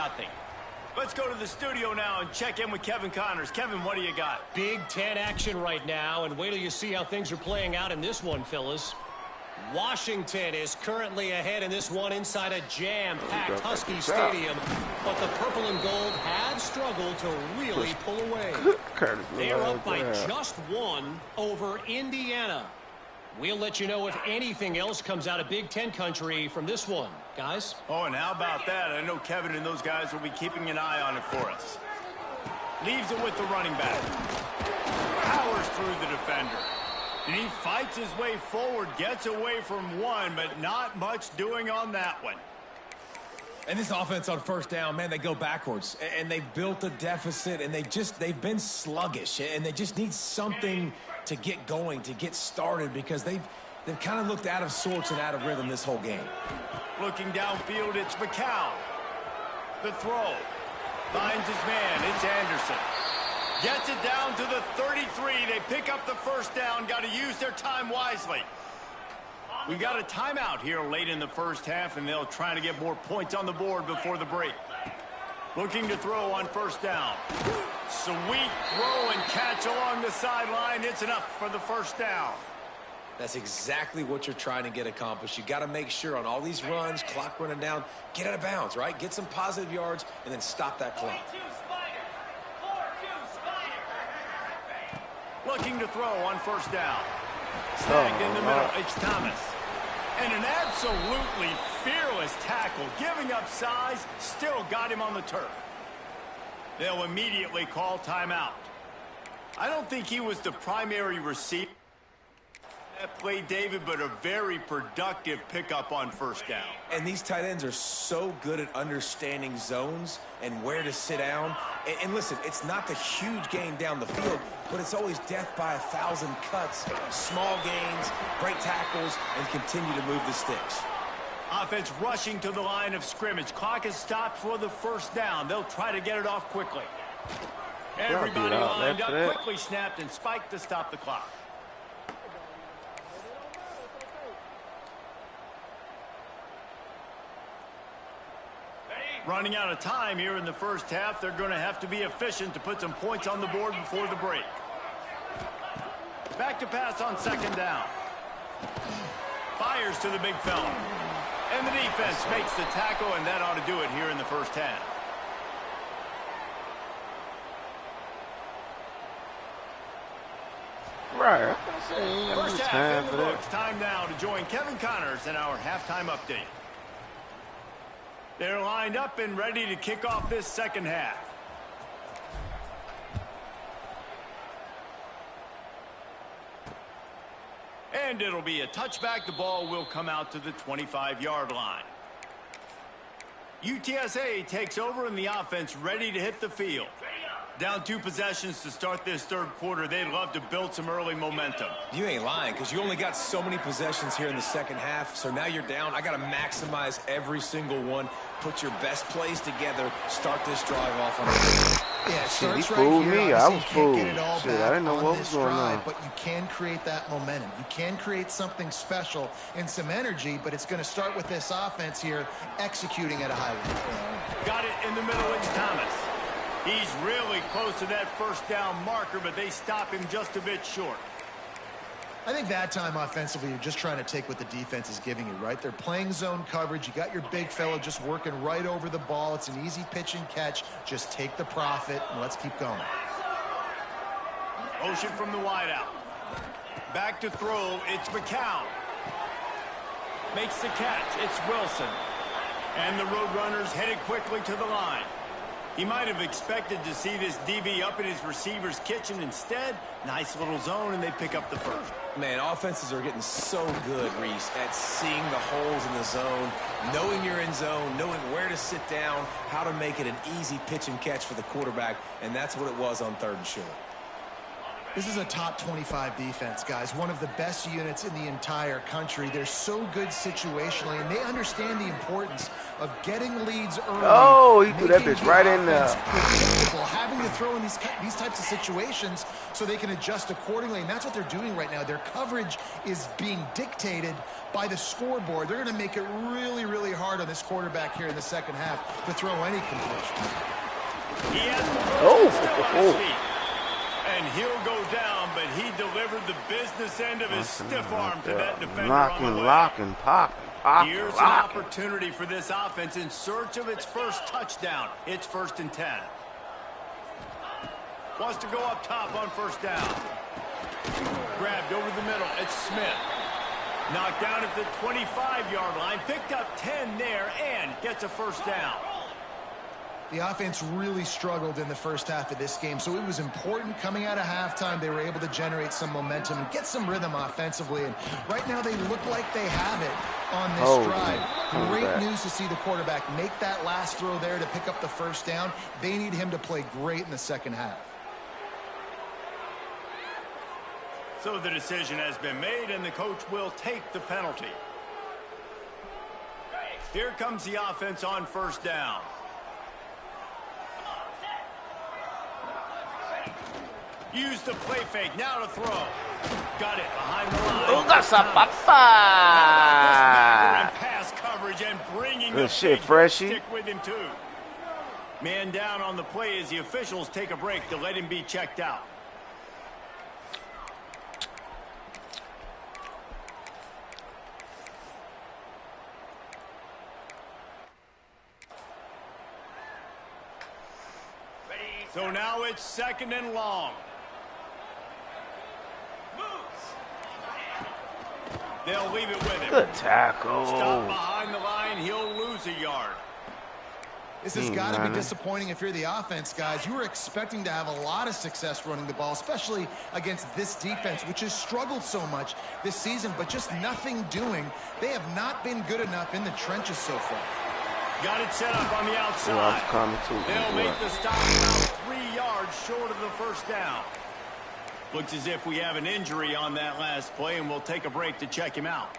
Let's go to the studio now and check in with Kevin Connors. Kevin, what do you got? Big Ten action right now, and wait till you see how things are playing out in this one, fellas. Washington is currently ahead in this one inside a jam-packed Husky Stadium, but the purple and gold have struggled to really pull away. They're up by just 1 over Indiana. We'll let you know if anything else comes out of Big Ten country from this one, guys. Oh, and how about that? I know Kevin and those guys will be keeping an eye on it for us. Leaves it with the running back. Powers through the defender. And he fights his way forward, gets away from one, but not much doing on that one. And this offense on 1st down, man, they go backwards. And they've built a deficit, and they've been sluggish. And they just need something to get going, to get started, because they've kind of looked out of sorts and out of rhythm this whole game. Looking downfield, it's McCown. The throw. Finds his man, it's Anderson. Gets it down to the 33. They pick up the first down. Got to use their time wisely. We got a timeout here late in the first half, and they'll try to get more points on the board before the break. Looking to throw on 1st down. Sweet throw and catch along the sideline. It's enough for the first down. That's exactly what you're trying to get accomplished. You got to make sure on all these runs, clock running down, get out of bounds, right? Get some positive yards, and then stop that clock. Looking to throw on 1st down. Snagged in the middle. It's Thomas. And an absolutely fearless tackle. Giving up size, still got him on the turf. They'll immediately call timeout. I don't think he was the primary receiver that play, David, but a very productive pickup on 1st down. And these tight ends are so good at understanding zones and where to sit down. And listen, it's not the huge gain down the field, but it's always death by 1,000 cuts, small gains, break tackles, and continue to move the sticks. Offense rushing to the line of scrimmage. Clock is stopped for the first down. They'll try to get it off quickly. Everybody lined up, quickly snapped and spiked to stop the clock. Running out of time here in the first half. They're going to have to be efficient to put some points on the board before the break. Back to pass on second down. Fires to the big fella. And the defense makes the tackle, and that ought to do it here in the first half. Right. First half in the books. Time now to join Kevin Connors in our halftime update. They're lined up and ready to kick off this second half. And it'll be a touchback. The ball will come out to the 25-yard line. UTSA takes over and the offense ready to hit the field. Down 2 possessions to start this third quarter. They'd love to build some early momentum. You ain't lying, because you only got so many possessions here in the second half, so now you're down. I got to maximize every single one. Put your best plays together. Start this drive off on the Yeah, shit, he fooled me. I was fooled. Shit, I didn't know what was going on. But you can create that momentum. You can create something special and some energy, but it's going to start with this offense here executing at a high level. Got it in the middle. It's Thomas. He's really close to that first down marker, but they stop him just a bit short. I think that time offensively, you're just trying to take what the defense is giving you, right? They're playing zone coverage. You got your big fella just working right over the ball. It's an easy pitch and catch. Just take the profit, and let's keep going. Motion from the wideout. Back to throw. It's McCown. Makes the catch. It's Wilson. And the Roadrunners headed quickly to the line. He might have expected to see this DB up in his receiver's kitchen. Instead, nice little zone, and they pick up the first. Man, offenses are getting so good, Reese, at seeing the holes in the zone, knowing you're in zone, knowing where to sit down, how to make it an easy pitch and catch for the quarterback, and that's what it was on 3rd and short. This is a top 25 defense, guys. One of the best units in the entire country. They're so good situationally, and they understand the importance of getting leads early. Oh, he threw that bitch right in there. Having to throw in these types of situations so they can adjust accordingly, and that's what they're doing right now. Their coverage is being dictated by the scoreboard. They're going to make it really, really hard on this quarterback here in the second half to throw any completion. He has the feet. And he'll go down, but he delivered the business end of his stiff arm to that defender on the way. Locking, popping. Here's an opportunity for this offense in search of its first touchdown. It's 1st and 10. Wants to go up top on first down. Grabbed over the middle. It's Smith. Knocked down at the 25-yard line. Picked up 10 there and gets a first down. The offense really struggled in the first half of this game, so it was important coming out of halftime. They were able to generate some momentum and get some rhythm offensively, and right now they look like they have it on this drive. Great news to see the quarterback make that last throw there to pick up the first down. They need him to play great in the second half. So the decision has been made, and the coach will take the penalty. Here comes the offense on first down. Use the play fake. Now to throw. Got it behind the line. Pass coverage and bringing the shit, Freshie. Stick with him too. Man down on the play as the officials take a break to let him be checked out. So now it's 2nd and long. They'll leave it with him. Good tackle. Stop behind the line. He'll lose a yard. This has got to be disappointing if you're the offense, guys. You were expecting to have a lot of success running the ball, especially against this defense, which has struggled so much this season, but just nothing doing. They have not been good enough in the trenches so far. Got it set up on the outside. They'll make the stop about 3 yards short of the first down. Looks as if we have an injury on that last play, and we'll take a break to check him out.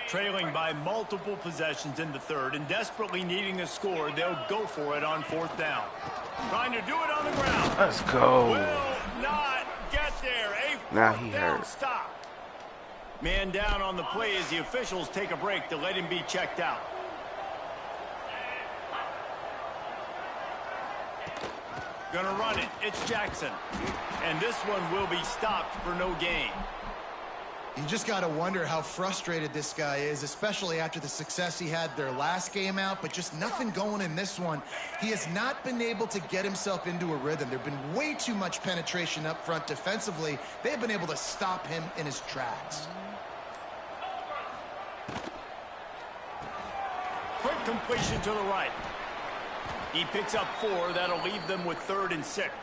Trailing by multiple possessions in the third and desperately needing a score, they'll go for it on 4th down. Trying to do it on the ground. Let's go. Will not get there. Now he hurt. Stop. Man down on the play as the officials take a break to let him be checked out. Gonna run it. It's Jackson. And this one will be stopped for no gain. You just got to wonder how frustrated this guy is, especially after the success he had their last game out, but just nothing going in this one. He has not been able to get himself into a rhythm. There's been way too much penetration up front defensively. They've been able to stop him in his tracks. Quick completion to the right. He picks up 4. That'll leave them with 3rd and 6.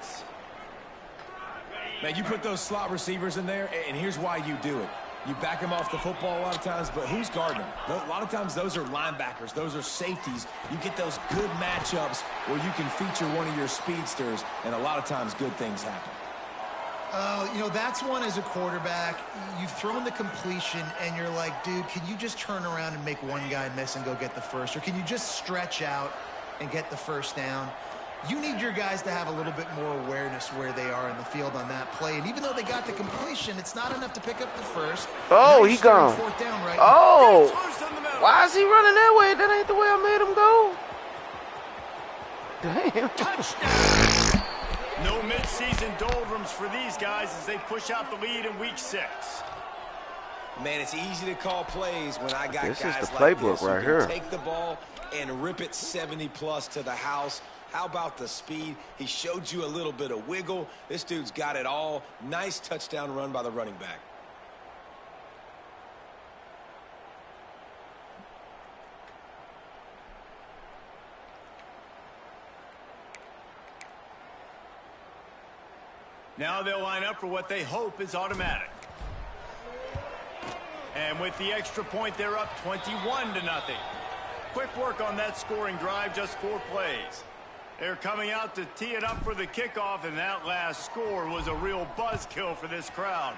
Man, you put those slot receivers in there, and here's why you do it. You back them off the football a lot of times, but who's guarding them? A lot of times those are linebackers. Those are safeties. You get those good matchups where you can feature one of your speedsters, and a lot of times good things happen. You know, that's one as a quarterback. You've thrown the completion, and you're like, dude, can you just turn around and make one guy miss and go get the first? Or can you just stretch out and get the first down? You need your guys to have a little bit more awareness where they are in the field on that play. And even though they got the completion, it's not enough to pick up the first. Oh, he gone. Down, right? Oh, why is he running that way? That ain't the way I made him go. Damn. Touchdown. No midseason doldrums for these guys as they push out the lead in week 6. Man, it's easy to call plays when I got this guys is the like playbook this right who can here. take the ball and rip it 70+ to the house. How about the speed? He showed you a little bit of wiggle. This dude's got it all. Nice touchdown run by the running back. Now they'll line up for what they hope is automatic. And with the extra point, they're up 21-0. Quick work on that scoring drive, just 4 plays. They're coming out to tee it up for the kickoff, and that last score was a real buzzkill for this crowd.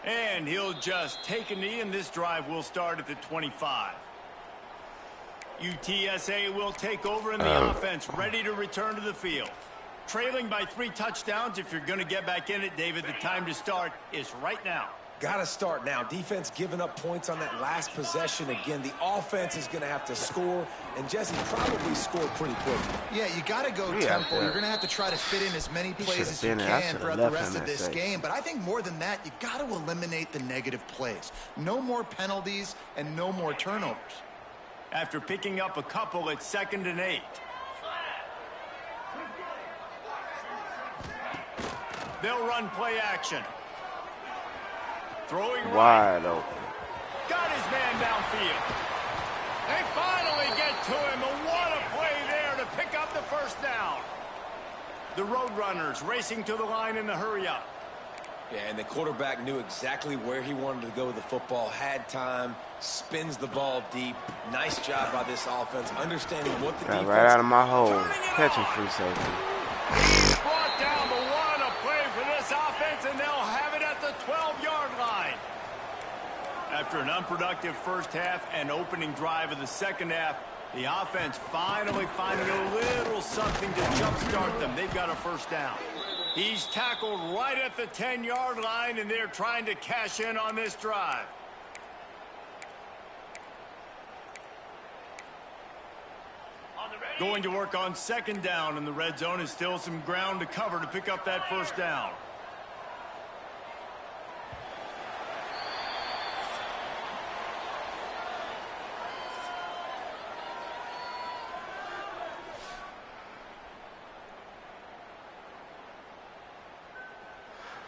And he'll just take a knee, and this drive will start at the 25. UTSA will take over in the offense, ready to return to the field. Trailing by 3 touchdowns. If you're going to get back in it, David, the time to start is right now. Got to start now. Defense giving up points on that last possession. Again, the offense is going to have to score, and Jesse probably scored pretty quickly. Yeah, you got to go tempo. You're going to have to try to fit in as many plays as you can throughout the rest of this game. But I think more than that, you got to eliminate the negative plays. No more penalties and no more turnovers. After picking up a couple, it's 2nd and 8. They'll run play action. Throwing wide open. Got his man downfield. They finally get to him, and what a play there to pick up the first down. The Roadrunners racing to the line in the hurry-up. Yeah, and the quarterback knew exactly where he wanted to go with the football, had time, spins the ball deep. Nice job by this offense, understanding what the defense... Right out of my hole, catching free safety. He's brought down the one, a play for this offense, and they'll have it at the 12-yard line. After an unproductive first half and opening drive of the second half, the offense finally finding a little something to jumpstart them. They've got a first down. He's tackled right at the 10-yard line, and they're trying to cash in on this drive. Going to work on 2nd down, and the red zone is still some ground to cover to pick up that first down.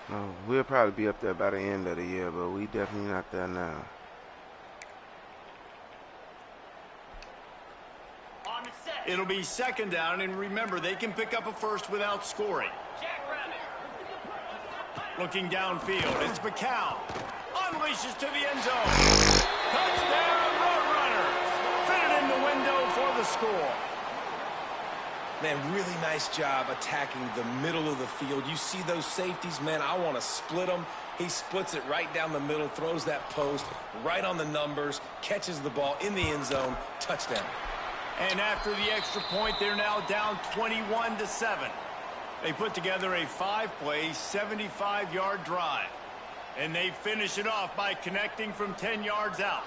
No, we'll probably be up there by the end of the year, but we definitely not there now. It'll be 2nd down, and remember, they can pick up a first without scoring. Looking downfield, it's McCown. Unleashes to the end zone. Touchdown, Roadrunners. Fitted in the window for the score. Man, really nice job attacking the middle of the field. You see those safeties, man, I want to split them. He splits it right down the middle, throws that post right on the numbers, catches the ball in the end zone, touchdown. And after the extra point, they're now down 21-7. They put together a 5-play, 75-yard drive. And they finish it off by connecting from 10 yards out.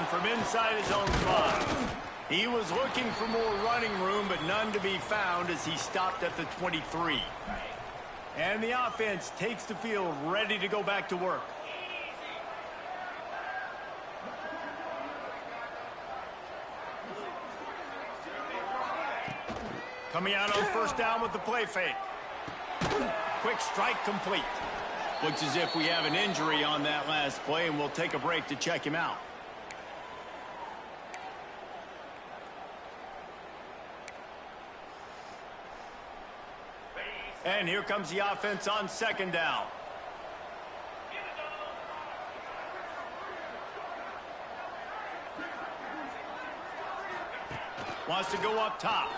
from inside his own 5. He was looking for more running room, but none to be found as he stopped at the 23. And the offense takes the field ready to go back to work. Coming out on first down with the play fake. Quick strike complete. Looks as if we have an injury on that last play, and we'll take a break to check him out. And here comes the offense on second down. Wants to go up top.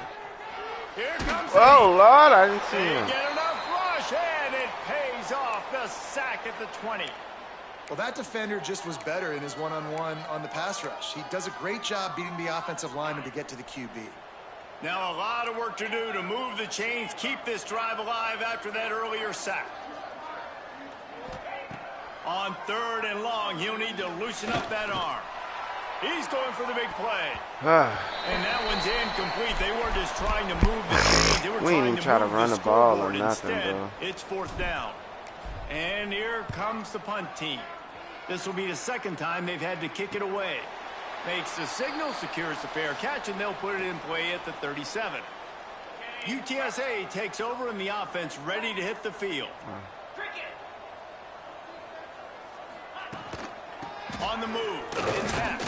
Here comes oh, Lord, I didn't see they him. get enough rush, and it pays off. The sack at the 20. Well, that defender just was better in his one-on-one on the pass rush. He does a great job beating the offensive lineman to get to the QB. Now a lot of work to do to move the chains, keep this drive alive after that earlier sack. On third and long, he'll need to loosen up that arm. He's going for the big play. And that one's incomplete. They weren't just trying to move the chains. They were We ain't even try to run the ball or nothing, Instead, bro. it's fourth down. And here comes the punt team. This will be the second time they've had to kick it away. Makes the signal, secures the fair catch, and they'll put it in play at the 37. UTSA takes over, and the offense ready to hit the field. On the move, it's back.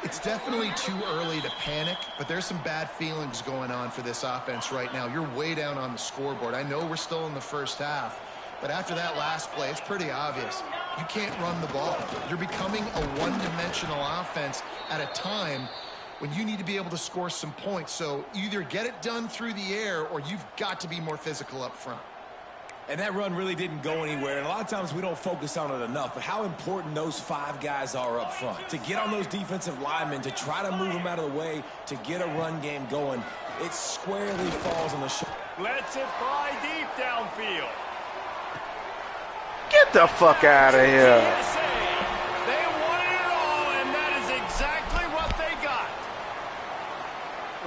It's definitely too early to panic, but there's some bad feelings going on for this offense right now. You're way down on the scoreboard. I know we're still in the first half, but after that last play, it's pretty obvious. You can't run the ball. You're becoming a one-dimensional offense at a time when you need to be able to score some points. So either get it done through the air or you've got to be more physical up front. And that run really didn't go anywhere. And a lot of times we don't focus on it enough. But how important those 5 guys are up front. To get on those defensive linemen, to try to move them out of the way, to get a run game going, it squarely falls on the shoulder. Lets it fly deep downfield. Get the fuck out of here. They wanted it all, and that is exactly what they got.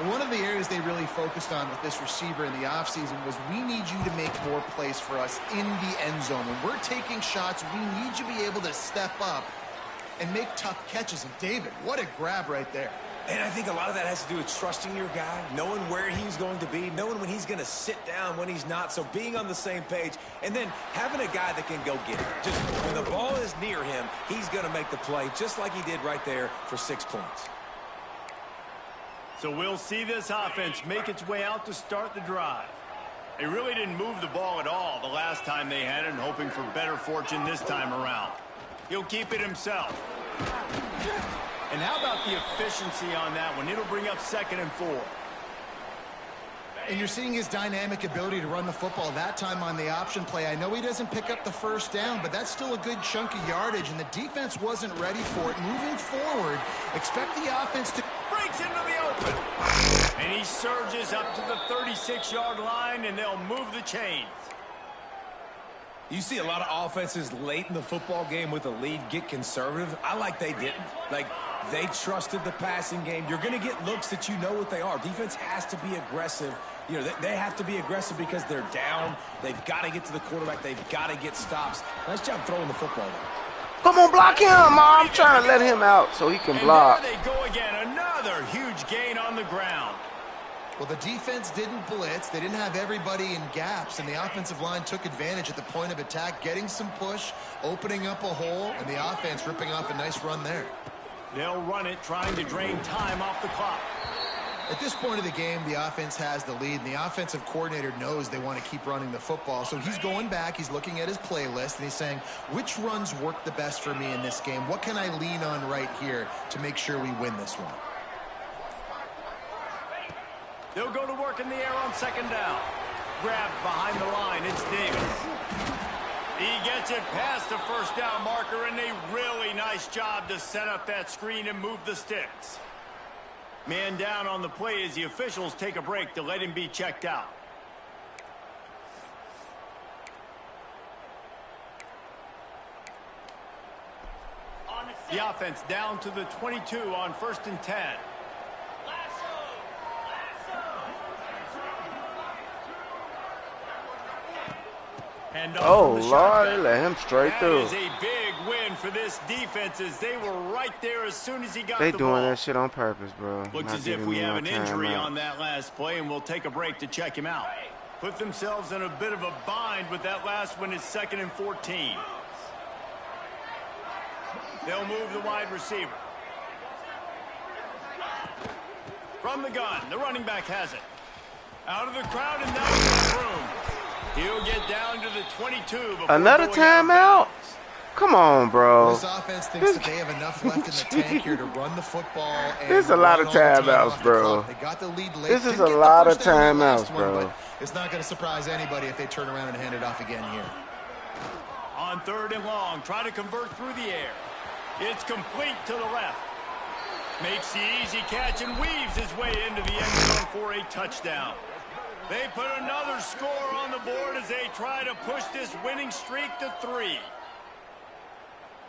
One of the areas they really focused on with this receiver in the offseason was we need you to make more plays for us in the end zone. When we're taking shots, we need you to be able to step up and make tough catches. And David, what a grab right there. And I think a lot of that has to do with trusting your guy, knowing where he's going to be, knowing when he's going to sit down, when he's not. So being on the same page, and then having a guy that can go get it. Just when the ball is near him, he's going to make the play, just like he did right there for 6 points. So we'll see this offense make its way out to start the drive. They really didn't move the ball at all the last time they had it, and hoping for better fortune this time around. He'll keep it himself. And how about the efficiency on that one? It'll bring up 2nd and 4. And you're seeing his dynamic ability to run the football that time on the option play. I know he doesn't pick up the first down, but that's still a good chunk of yardage, and the defense wasn't ready for it. Moving forward, expect the offense to... Breaks into the open. And he surges up to the 36-yard line, and they'll move the chains. You see a lot of offenses late in the football game with a lead get conservative. I like they didn't. Like, they trusted the passing game. You're going to get looks that you know what they are. Defense has to be aggressive. You know, they have to be aggressive because they're down. They've got to get to the quarterback. They've got to get stops. Nice job throwing the football there. Come on, block him, Mom. I'm trying to let him out so he can block. And there they go again. Another huge gain on the ground. Well, the defense didn't blitz. They didn't have everybody in gaps, and the offensive line took advantage at the point of attack, getting some push, opening up a hole, and the offense ripping off a nice run there. They'll run it, trying to drain time off the clock. At this point of the game, the offense has the lead, and the offensive coordinator knows they want to keep running the football. So he's going back, he's looking at his playlist, and he's saying, which runs work the best for me in this game? What can I lean on right here to make sure we win this one? They'll go to work in the air on 2nd down. Grabbed behind the line, it's Davis. He gets it past the first down marker, and a really nice job to set up that screen and move the sticks. Man down on the play as the officials take a break to let him be checked out. On the The offense down to the 22 on 1st and 10. Oh, Lord, they let him straight through. That is a big win for this defense as they were right there as soon as he got they the ball. doing that shit on purpose, bro. Looks as if we have an injury on that last play, and we'll take a break to check him out. Put themselves in a bit of a bind with that last one is 2nd and 14. They'll move the wide receiver. From the gun, the running back has it. Out of the crowd and now he's in room. He'll get down to the 22. Another timeout? Come on, bro. This offense thinks that they have enough left in the tank here to run the football. And there's a lot of timeouts, bro. They got the lead late. This is a lot of timeouts, bro. It's not going to surprise anybody if they turn around and hand it off again here. On 3rd and long, try to convert through the air. It's complete to the left. Makes the easy catch and weaves his way into the end zone for a touchdown. They put another score on the board as they try to push this winning streak to 3.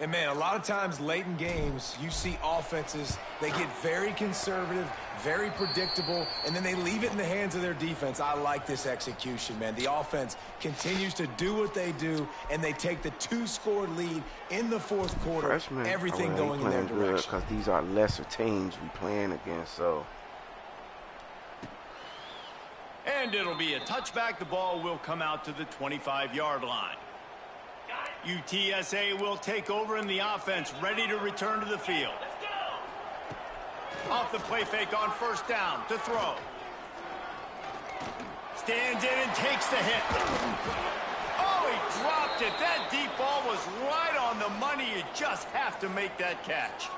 And, man, a lot of times late in games, you see offenses, they get very conservative, very predictable, and then they leave it in the hands of their defense. I like this execution, man. The offense continues to do what they do, and they take the 2-score lead in the 4th quarter. Freshmen, everything going in their direction. Because these are lesser teams we playing against, so. And it'll be a touchback. The ball will come out to the 25-yard line. UTSA will take over in the offense, ready to return to the field. Off the play fake on 1st down to throw. Stands in and takes the hit. Oh, he dropped it. That deep ball was right on the money. You just have to make that catch.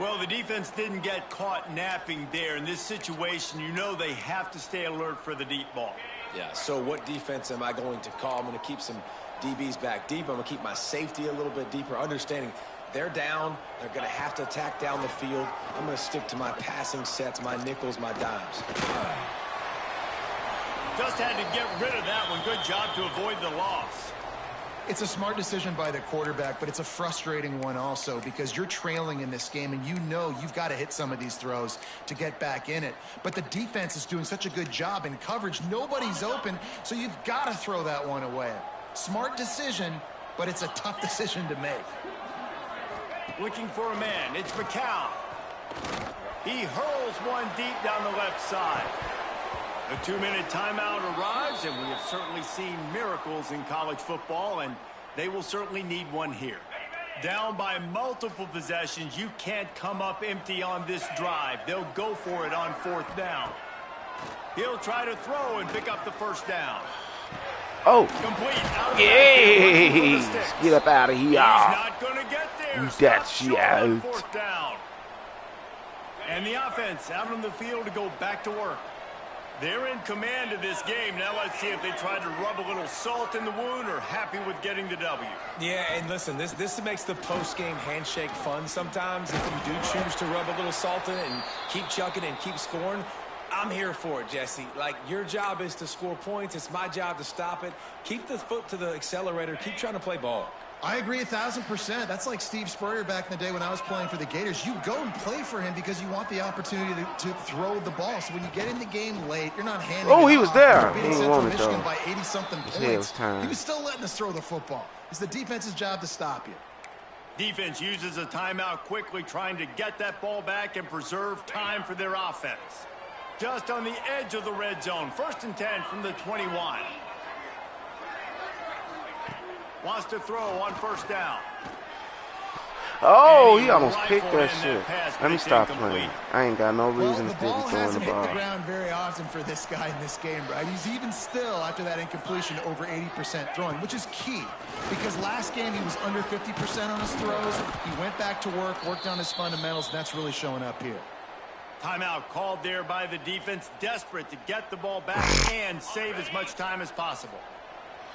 Well, the defense didn't get caught napping there. In this situation, you know they have to stay alert for the deep ball. Yeah, so what defense am I going to call? I'm going to keep some DBs back deep. I'm going to keep my safety a little bit deeper, understanding they're down. They're going to have to attack down the field. I'm going to stick to my passing sets, my nickels, my dimes. Just had to get rid of that one. Good job to avoid the loss. It's a smart decision by the quarterback, but it's a frustrating one also because you're trailing in this game and you know you've got to hit some of these throws to get back in it. But the defense is doing such a good job in coverage. Nobody's open, so you've got to throw that one away. Smart decision, but it's a tough decision to make. Looking for a man. It's McCown. He hurls one deep down the left side. The 2-minute timeout arrives, and we have certainly seen miracles in college football, and they will certainly need one here. Down by multiple possessions, you can't come up empty on this drive. They'll go for it on 4th down. He'll try to throw and pick up the 1st down. Oh, complete. yes! Get up out of here. He's not going to get there. That shit out. 4th down. And the offense out on the field to go back to work. They're in command of this game. Now let's see if they try to rub a little salt in the wound or happy with getting the W. Yeah, and listen, this makes the post-game handshake fun sometimes. If you do choose to rub a little salt in it and keep chucking and keep scoring, I'm here for it, Jesse. Like, your job is to score points. It's my job to stop it. Keep the foot to the accelerator. Keep trying to play ball. I agree 1,000%. That's like Steve Spurrier back in the day when I was playing for the Gators. You go and play for him because you want the opportunity to throw the ball. So when you get in the game late, you're not handing Oh, it he was off. there. You're beating He Central wanted Michigan though. by 80-something points. Yeah, it was time. He was still letting us throw the football. It's the defense's job to stop you. Defense uses a timeout quickly, trying to get that ball back and preserve time for their offense. Just on the edge of the red zone. 1st and 10 from the 21. Wants to throw on 1st down. Oh, he almost picked that shit. Let me stop playing. I ain't got no reason to still be throwing the ball. The ball hasn't hit the ground very often for this guy in this game, right? He's even still, after that incompletion, over 80% throwing, which is key. Because last game, he was under 50% on his throws. He went back to work, worked on his fundamentals, and that's really showing up here. Timeout called there by the defense, desperate to get the ball back and save as much time as possible.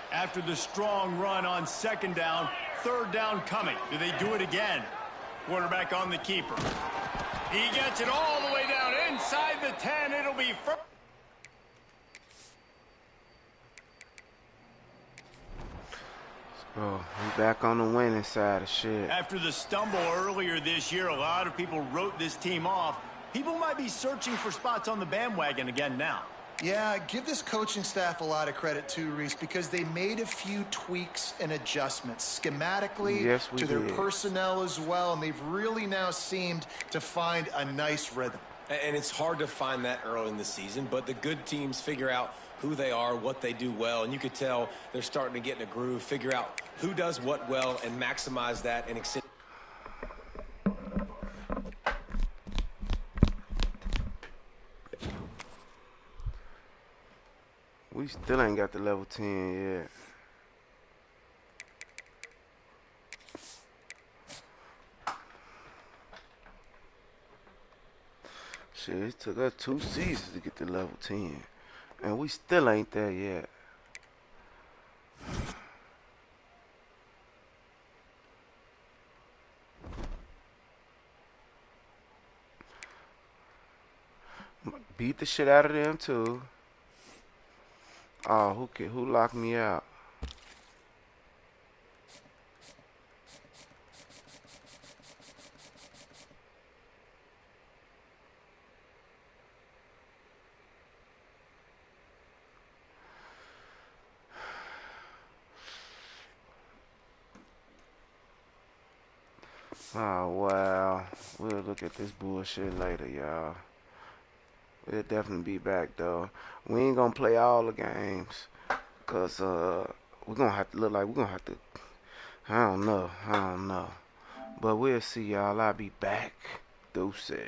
After the strong run on 2nd down, 3rd down coming. Do they do it again? Quarterback on the keeper. He gets it all the way down inside the 10. It'll be first. Oh, we back on the winning side of shit. After the stumble earlier this year, a lot of people wrote this team off. People might be searching for spots on the bandwagon again now. Yeah, give this coaching staff a lot of credit too, Reese, because they made a few tweaks and adjustments schematically Yes, to their did. personnel as well, and they've really now seemed to find a nice rhythm. And it's hard to find that early in the season, but the good teams figure out who they are, what they do well, and you could tell they're starting to get in a groove, figure out who does what well, and maximize that and extend. We still ain't got the level 10 yet. Shit, it took us 2 seasons to get to level 10. And we still ain't there yet. Beat the shit out of them too. Oh, who locked me out? Oh, wow. We'll look at this bullshit later, y'all. We'll definitely be back, though. We ain't gonna play all the games. Because, we're gonna have to look like we're gonna have to... I don't know. But we'll see, y'all. I'll be back. Deuces.